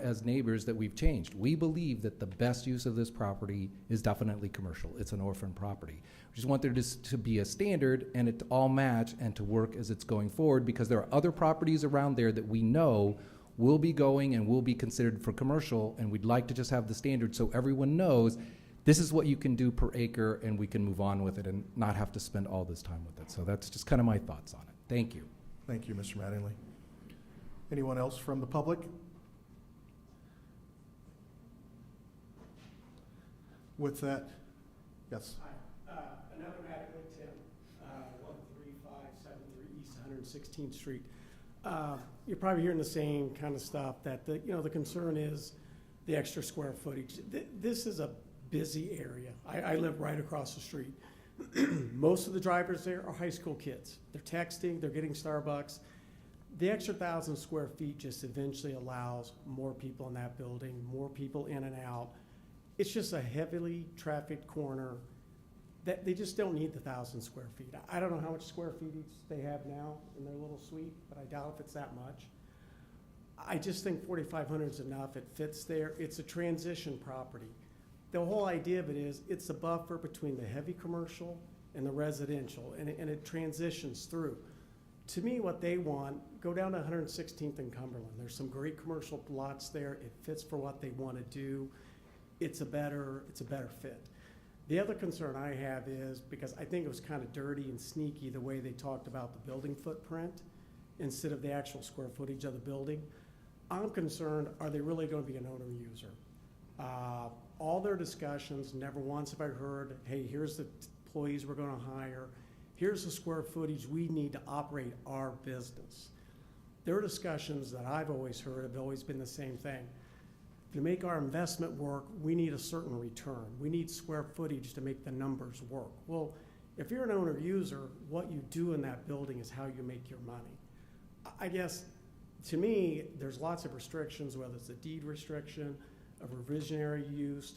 [SPEAKER 13] as neighbors that we've changed. We believe that the best use of this property is definitely commercial. It's an orphan property. We just want there to be a standard and it to all match and to work as it's going forward, because there are other properties around there that we know will be going and will be considered for commercial, and we'd like to just have the standard so everyone knows this is what you can do per acre and we can move on with it and not have to spend all this time with it. So that's just kind of my thoughts on it. Thank you.
[SPEAKER 1] Thank you, Mr. Mattingly. Anyone else from the public? With that, yes.
[SPEAKER 14] Hi, another Mattingly, Tim, 13573 East 116th Street. You're probably hearing the same kind of stuff that the concern is the extra square footage. This is a busy area. I live right across the street. Most of the drivers there are high school kids. They're texting, they're getting Starbucks. The extra 1,000 square feet just eventually allows more people in that building, more people in and out. It's just a heavily trafficked corner that they just don't need the 1,000 square feet. I don't know how much square feet each they have now in their little suite, but I doubt if it's that much. I just think 4,500 is enough. It fits there. It's a transition property. The whole idea of it is it's a buffer between the heavy commercial and the residential, and it transitions through. To me, what they want, go down to 116th and Cumberland. There's some great commercial lots there. It fits for what they want to do. It's a better fit. The other concern I have is, because I think it was kind of dirty and sneaky the way they talked about the building footprint instead of the actual square footage of the building. I'm concerned, are they really going to be an owner user? All their discussions, never once have I heard, hey, here's the employees we're going to hire. Here's the square footage we need to operate our business. Their discussions that I've always heard have always been the same thing. To make our investment work, we need a certain return. We need square footage to make the numbers work. Well, if you're an owner user, what you do in that building is how you make your money. I guess, to me, there's lots of restrictions, whether it's a deed restriction, a revisionary use.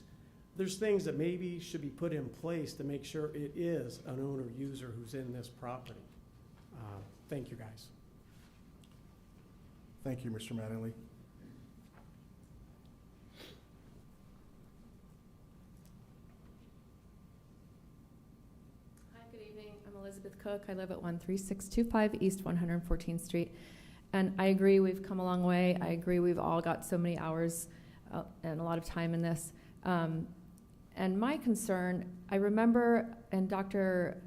[SPEAKER 14] There's things that maybe should be put in place to make sure it is an owner user who's in this property. Thank you, guys.
[SPEAKER 1] Thank you, Mr. Mattingly.
[SPEAKER 15] Hi, good evening. I'm Elizabeth Cook. I live at 13625 East 114th Street. And I agree we've come a long way. I agree we've all got so many hours and a lot of time in this. And my concern, I remember, and Dr.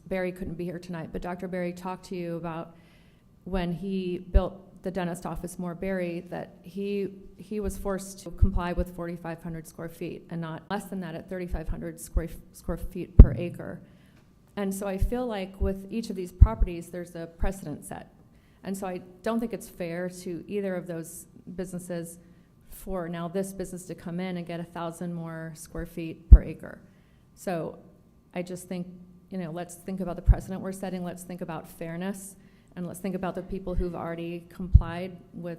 [SPEAKER 15] Berry couldn't be here tonight, but Dr. Berry talked to you about when he built the dentist office Moore Berry, that he was forced to comply with 4,500 square feet and not less than that at 3,500 square feet per acre. And so I feel like with each of these properties, there's a precedent set. And so I don't think it's fair to either of those businesses for now this business to come in and get 1,000 more square feet per acre. So I just think, let's think about the precedent we're setting, let's think about fairness, and let's think about the people who've already complied with,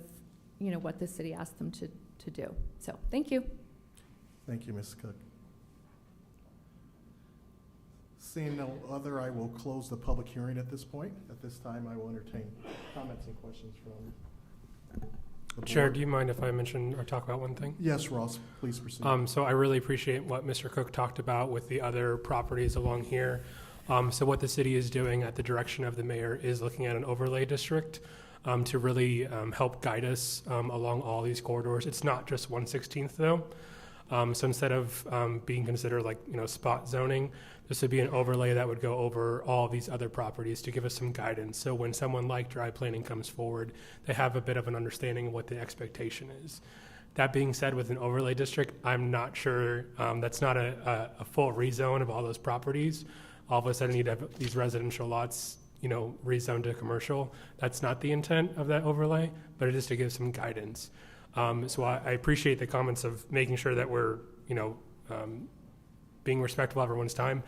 [SPEAKER 15] what the city asked them to do. So, thank you.
[SPEAKER 1] Thank you, Ms. Cook. Seeing no other, I will close the public hearing at this point. At this time, I will entertain comments and questions from the board.
[SPEAKER 5] Chair, do you mind if I mention or talk about one thing?
[SPEAKER 1] Yes, Ross, please proceed.
[SPEAKER 5] So I really appreciate what Mr. Cook talked about with the other properties along here. So what the city is doing at the direction of the mayor is looking at an overlay district to really help guide us along all these corridors. It's not just 1/16th though. So instead of being considered like, spot zoning, this would be an overlay that would go over all these other properties to give us some guidance. So when someone like Dry Planning comes forward, they have a bit of an understanding of what the expectation is. That being said, with an overlay district, I'm not sure, that's not a full rezone of all those properties. All of a sudden you'd have these residential lots, rezoned to commercial. That's not the intent of that overlay, but it is to give some guidance. So I appreciate the comments of making sure that we're, being respectful of everyone's time.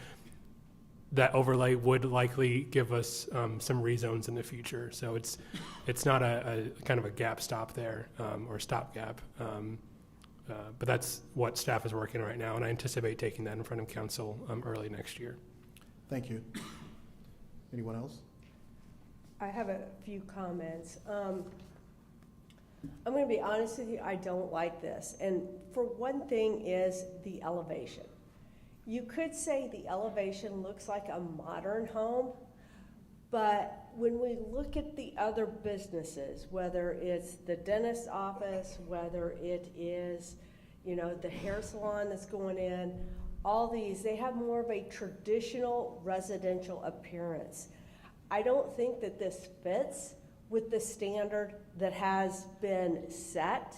[SPEAKER 5] That overlay would likely give us some rezones in the future. So it's not a kind of a gap stop there or stopgap. But that's what staff is working on right now, and I anticipate taking that in front of council early next year.
[SPEAKER 1] Thank you. Anyone else?
[SPEAKER 16] I have a few comments. I'm going to be honest with you, I don't like this. And for one thing is the elevation. You could say the elevation looks like a modern home, but when we look at the other businesses, whether it's the dentist's office, whether it is, the hair salon that's going in, all these, they have more of a traditional residential appearance. I don't think that this fits with the standard that has been set.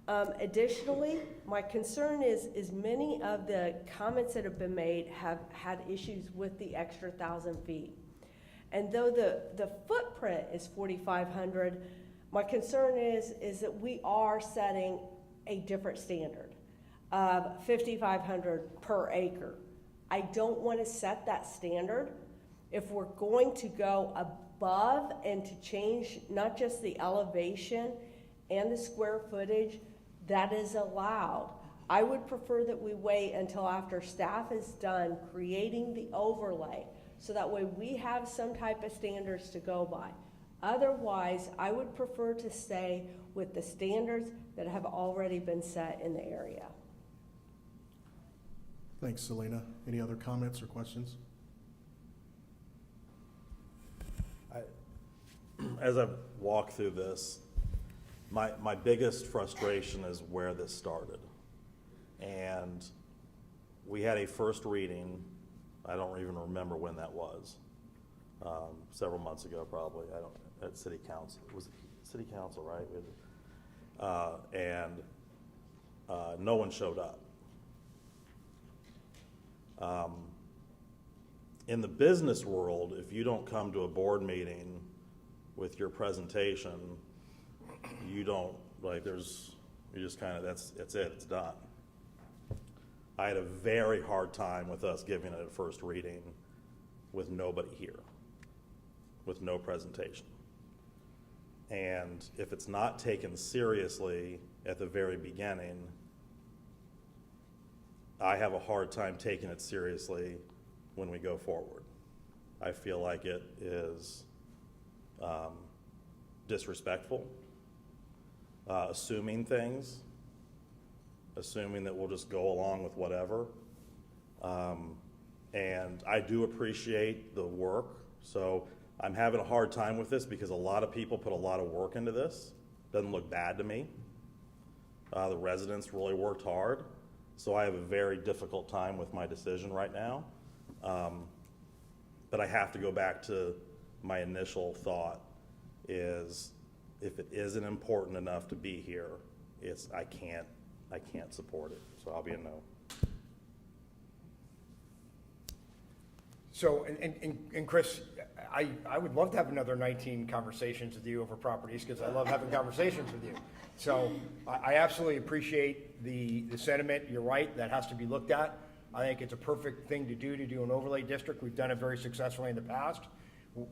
[SPEAKER 16] Additionally, my concern is many of the comments that have been made have had issues with the extra 1,000 feet. And though the footprint is 4,500, my concern is that we are setting a different standard of 5,500 per acre. I don't want to set that standard. If we're going to go above and to change not just the elevation and the square footage, that is allowed. I would prefer that we wait until after staff is done creating the overlay so that way we have some type of standards to go by. Otherwise, I would prefer to stay with the standards that have already been set in the area.
[SPEAKER 1] Thanks, Selena. Any other comments or questions?
[SPEAKER 7] As I've walked through this, my biggest frustration is where this started. And we had a first reading, I don't even remember when that was, several months ago probably, at City Council. It was City Council, right? And no one showed up. In the business world, if you don't come to a board meeting with your presentation, you don't, you just kind of, that's it, it's done. I had a very hard time with us giving it a first reading with nobody here, with no presentation. And if it's not taken seriously at the very beginning, I have a hard time taking it seriously when we go forward. I feel like it is disrespectful, assuming things, assuming that we'll just go along with whatever. And I do appreciate the work, so I'm having a hard time with this because a lot of people put a lot of work into this. Doesn't look bad to me. The residents really worked hard, so I have a very difficult time with my decision right now. But I have to go back to my initial thought is if it isn't important enough to be here, I can't support it, so I'll be a no.
[SPEAKER 3] So, and Chris, I would love to have another 19 conversations with you over properties, because I love having conversations with you. So I absolutely appreciate the sentiment. You're right, that has to be looked at. I think it's a perfect thing to do an overlay district. We've done it very successfully in the past.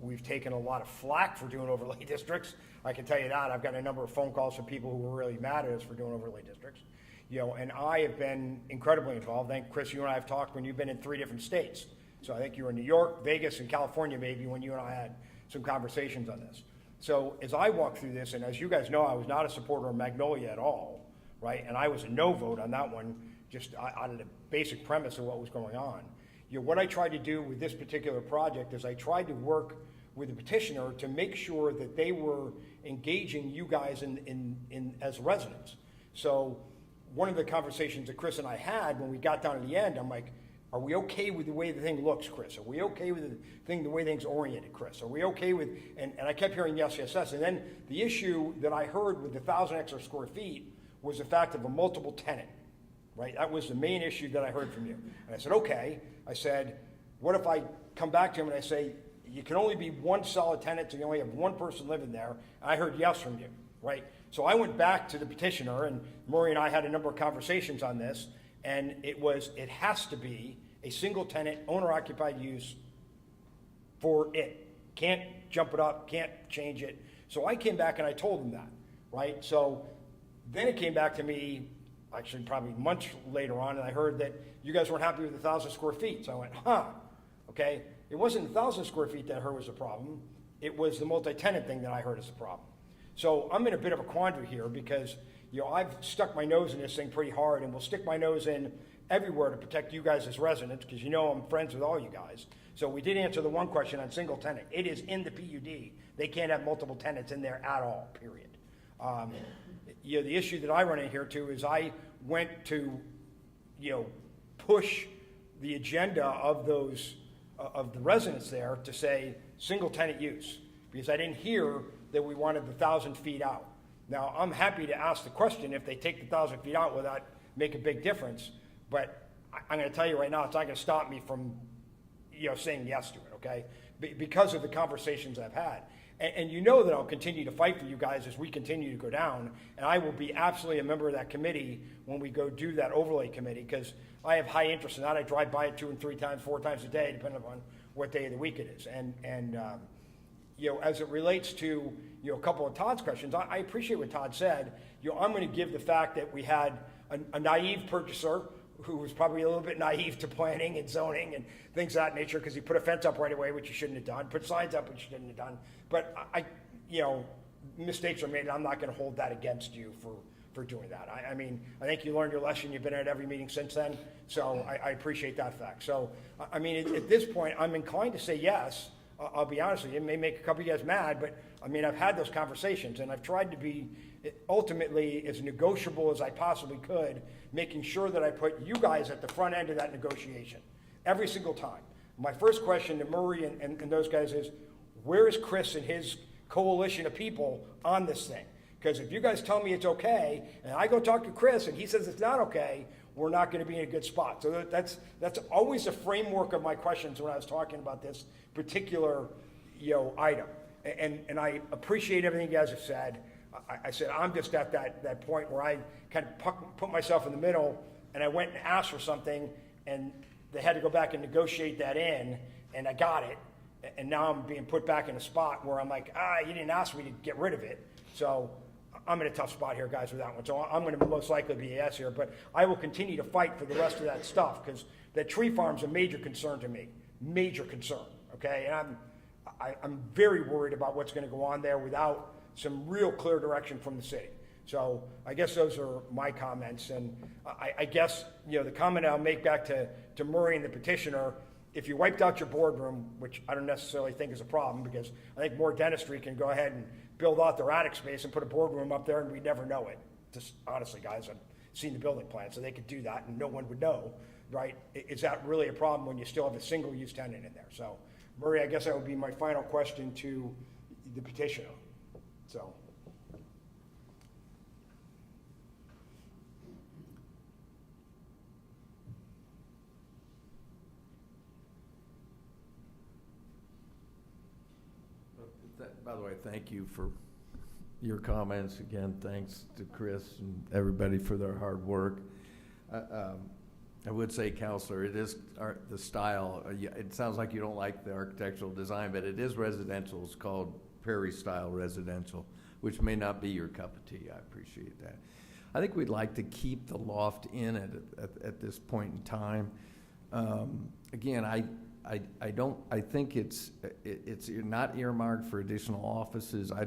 [SPEAKER 3] We've taken a lot of flack for doing overlay districts. I can tell you that. I've gotten a number of phone calls from people who were really mad at us for doing overlay districts. You know, and I have been incredibly involved. I think, Chris, you and I have talked when you've been in 3 different states. So I think you were in New York, Vegas, and California maybe when you and I had some conversations on this. So as I walk through this, and as you guys know, I was not a supporter of Magnolia at all, right? And I was a no vote on that one, just out of the basic premise of what was going on. You know, what I tried to do with this particular project is I tried to work with the petitioner to make sure that they were engaging you guys in as residents. So one of the conversations that Chris and I had when we got down to the end, I'm like, are we okay with the way the thing looks, Chris? Are we okay with the way things oriented, Chris? Are we okay with, and I kept hearing yes, yes, yes. And then the issue that I heard with the 1,000 extra square feet was the fact of a multiple tenant, right? That was the main issue that I heard from you. And I said, okay. I said, what if I come back to him and I say, you can only be one solid tenant, so you only have one person living there. And I heard yes from you, right? So I went back to the petitioner, and Murray and I had a number of conversations on this, and it has to be a single tenant, owner-occupied use for it. Can't jump it up, can't change it. So I came back and I told them that, right? So then it came back to me, actually probably months later on, and I heard that you guys weren't happy with 1,000 square feet. So I went, okay. It wasn't 1,000 square feet that I heard was a problem. It was the multi-tenant thing that I heard is a problem. So I'm in a bit of a quandary here because, you know, I've stuck my nose in this thing pretty hard, and will stick my nose in everywhere to protect you guys as residents, because you know I'm friends with all you guys. So we did answer the one question on single tenant. It is in the PUD. They can't have multiple tenants in there at all, period. You know, the issue that I run in here too is I went to, you know, push the agenda of those, of the residents there to say single tenant use, because I didn't hear that we wanted the 1,000 feet out. Now, I'm happy to ask the question if they take the 1,000 feet out, will that make a big difference? But I'm going to tell you right now, it's not going to stop me from, you know, saying yes to it, okay? Because of the conversations I've had. And you know that I'll continue to fight for you guys as we continue to go down, and I will be absolutely a member of that committee when we go do that overlay committee, because I have high interest in that. I drive by it 2 and 3 times, 4 times a day, depending on what day of the week it is. And you know, as it relates to, you know, a couple of Todd's questions, I appreciate what Todd said. You know, I'm going to give the fact that we had a naive purchaser who was probably a little bit naive to planning and zoning and things of that nature, because he put a fence up right away, which he shouldn't have done, put signs up, which he shouldn't have done. But you know, mistakes are made, and I'm not going to hold that against you for doing that. I mean, I think you learned your lesson. You've been at every meeting since then, so I appreciate that fact. So, I mean, at this point, I'm inclined to say yes. I'll be honest with you, it may make a couple of you guys mad, but I mean, I've had those conversations, and I've tried to be ultimately as negotiable as I possibly could, making sure that I put you guys at the front end of that negotiation every single time. My first question to Murray and those guys is, where is Chris and his coalition of people on this thing? Because if you guys tell me it's okay, and I go talk to Chris and he says it's not okay, we're not going to be in a good spot. So that's always the framework of my questions when I was talking about this particular, you know, item. And I appreciate everything you guys have said. I said I'm just at that point where I kind of put myself in the middle, and I went and asked for something, and they had to go back and negotiate that in, and I got it. And now I'm being put back in a spot where I'm like, you didn't ask me to get rid of it. So I'm in a tough spot here, guys, with that one. So I'm going to most likely be a yes here, but I will continue to fight for the rest of that stuff, because that tree farm's a major concern to me, major concern, okay? And I'm very worried about what's going to go on there without some real clear direction from the city. So I guess those are my comments. And I guess, you know, the comment I'll make back to Murray and the petitioner, if you wiped out your boardroom, which I don't necessarily think is a problem, because I think more dentistry can go ahead and build out their attic space and put a boardroom up there and we'd never know it. Just honestly, guys, I've seen the building plan, so they could do that and no one would know, right? Is that really a problem when you still have a single-use tenant in there? So, Murray, I guess that would be my final question to the petitioner. So.
[SPEAKER 10] By the way, thank you for your comments. Again, thanks to Chris and everybody for their hard work. I would say, Counselor, it is the style. It sounds like you don't like the architectural design, but it is residential. It's called Prairie Style Residential, which may not be your cup of tea. I appreciate that. I think we'd like to keep the loft in at this point in time. Again, I think it's not earmarked for additional offices. I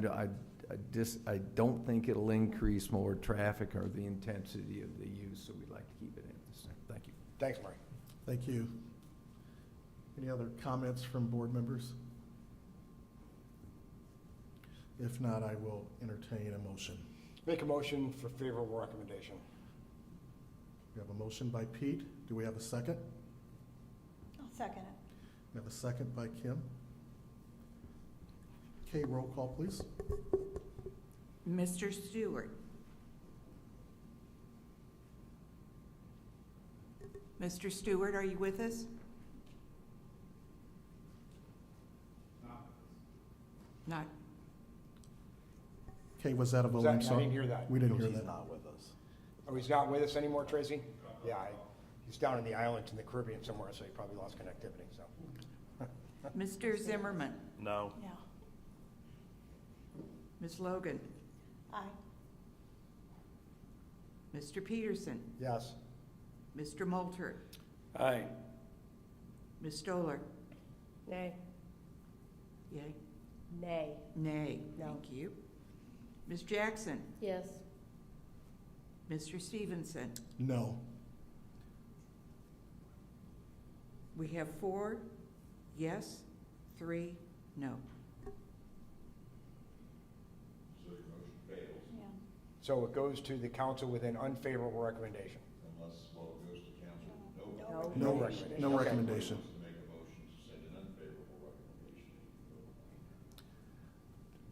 [SPEAKER 10] don't think it'll increase more traffic or the intensity of the use, so we'd like to keep it in the same. Thank you.
[SPEAKER 3] Thanks, Mike.
[SPEAKER 1] Thank you. Any other comments from board members? If not, I will entertain a motion.
[SPEAKER 3] Make a motion for favorable recommendation.
[SPEAKER 1] We have a motion by Pete. Do we have a second?
[SPEAKER 4] I'll second it.
[SPEAKER 1] We have a second by Kim. Kay, roll call, please.
[SPEAKER 2] Mr. Stewart. Mr. Stewart, are you with us? Not.
[SPEAKER 1] Kay, was that a vote?
[SPEAKER 3] Was that-
[SPEAKER 1] I'm
[SPEAKER 3] I
[SPEAKER 1] sorry.
[SPEAKER 3] didn't hear that.
[SPEAKER 1] We didn't hear
[SPEAKER 7] He's
[SPEAKER 1] that.
[SPEAKER 7] not with us.
[SPEAKER 3] Oh, he's not with us anymore, Tracy? Yeah, he's down in the islands in the Caribbean somewhere, so he probably lost connectivity, so.
[SPEAKER 2] Mr. Zimmerman.
[SPEAKER 7] No.
[SPEAKER 4] Yeah.
[SPEAKER 2] Ms. Logan.
[SPEAKER 4] Aye.
[SPEAKER 2] Mr. Peterson.
[SPEAKER 3] Yes.
[SPEAKER 2] Mr. Moulter.
[SPEAKER 11] Aye.
[SPEAKER 2] Ms. Stoller.
[SPEAKER 16] Nay.
[SPEAKER 2] Yay.
[SPEAKER 16] Nay.
[SPEAKER 2] Nay.
[SPEAKER 16] No.
[SPEAKER 2] Thank you. Ms. Jackson.
[SPEAKER 8] Yes.
[SPEAKER 2] Mr. Stevenson.
[SPEAKER 1] No.
[SPEAKER 2] We have 4 yes, 3 no.
[SPEAKER 6] So your motion fails
[SPEAKER 4] Yeah.
[SPEAKER 3] So it goes to the council with an unfavorable recommendation.
[SPEAKER 6] unless, well, it goes to council,
[SPEAKER 1] No
[SPEAKER 3] recommendation.
[SPEAKER 1] No
[SPEAKER 3] Okay.
[SPEAKER 1] recommendation.
[SPEAKER 6] to make a motion to send an unfavorable recommendation.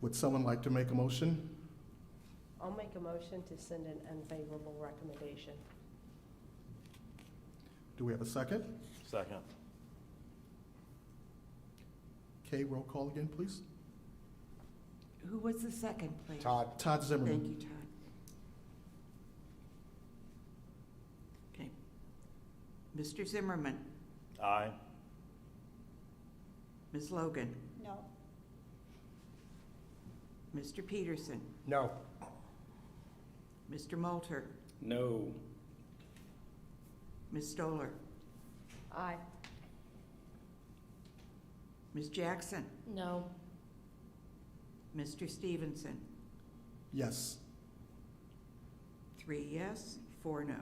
[SPEAKER 1] Would someone like to make a motion?
[SPEAKER 16] I'll make a motion to send an unfavorable recommendation.
[SPEAKER 1] Do we have a second?
[SPEAKER 7] Second.
[SPEAKER 1] Kay, roll call again, please.
[SPEAKER 2] Who was the second, please?
[SPEAKER 3] Todd?
[SPEAKER 1] Todd Zimmerman.
[SPEAKER 2] Thank you, Todd. Okay. Mr. Zimmerman.
[SPEAKER 7] Aye.
[SPEAKER 2] Ms. Logan.
[SPEAKER 4] No.
[SPEAKER 2] Mr. Peterson.
[SPEAKER 3] No.
[SPEAKER 2] Mr. Moulter.
[SPEAKER 11] No.
[SPEAKER 2] Ms. Stoller.
[SPEAKER 16] Aye.
[SPEAKER 2] Ms. Jackson.
[SPEAKER 8] No.
[SPEAKER 2] Mr. Stevenson.
[SPEAKER 1] Yes.
[SPEAKER 2] 3 yes, 4 no.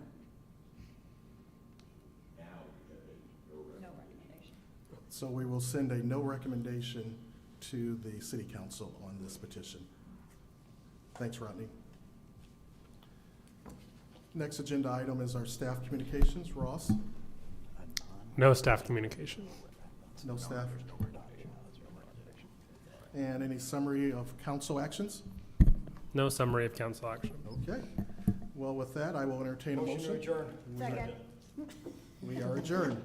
[SPEAKER 6] Now we have a no
[SPEAKER 4] No
[SPEAKER 6] recommendation.
[SPEAKER 4] recommendation.
[SPEAKER 1] So we will send a no recommendation to the city council on this petition. Thanks, Rodney. Next agenda item is our staff communications. Ross?
[SPEAKER 5] No staff communication.
[SPEAKER 1] No staff? And any summary of council actions?
[SPEAKER 5] No summary of council action.
[SPEAKER 1] Okay. Well, with that, I will entertain a
[SPEAKER 3] Motion to
[SPEAKER 1] motion.
[SPEAKER 3] adjourn.
[SPEAKER 4] Second.
[SPEAKER 1] We are adjourned.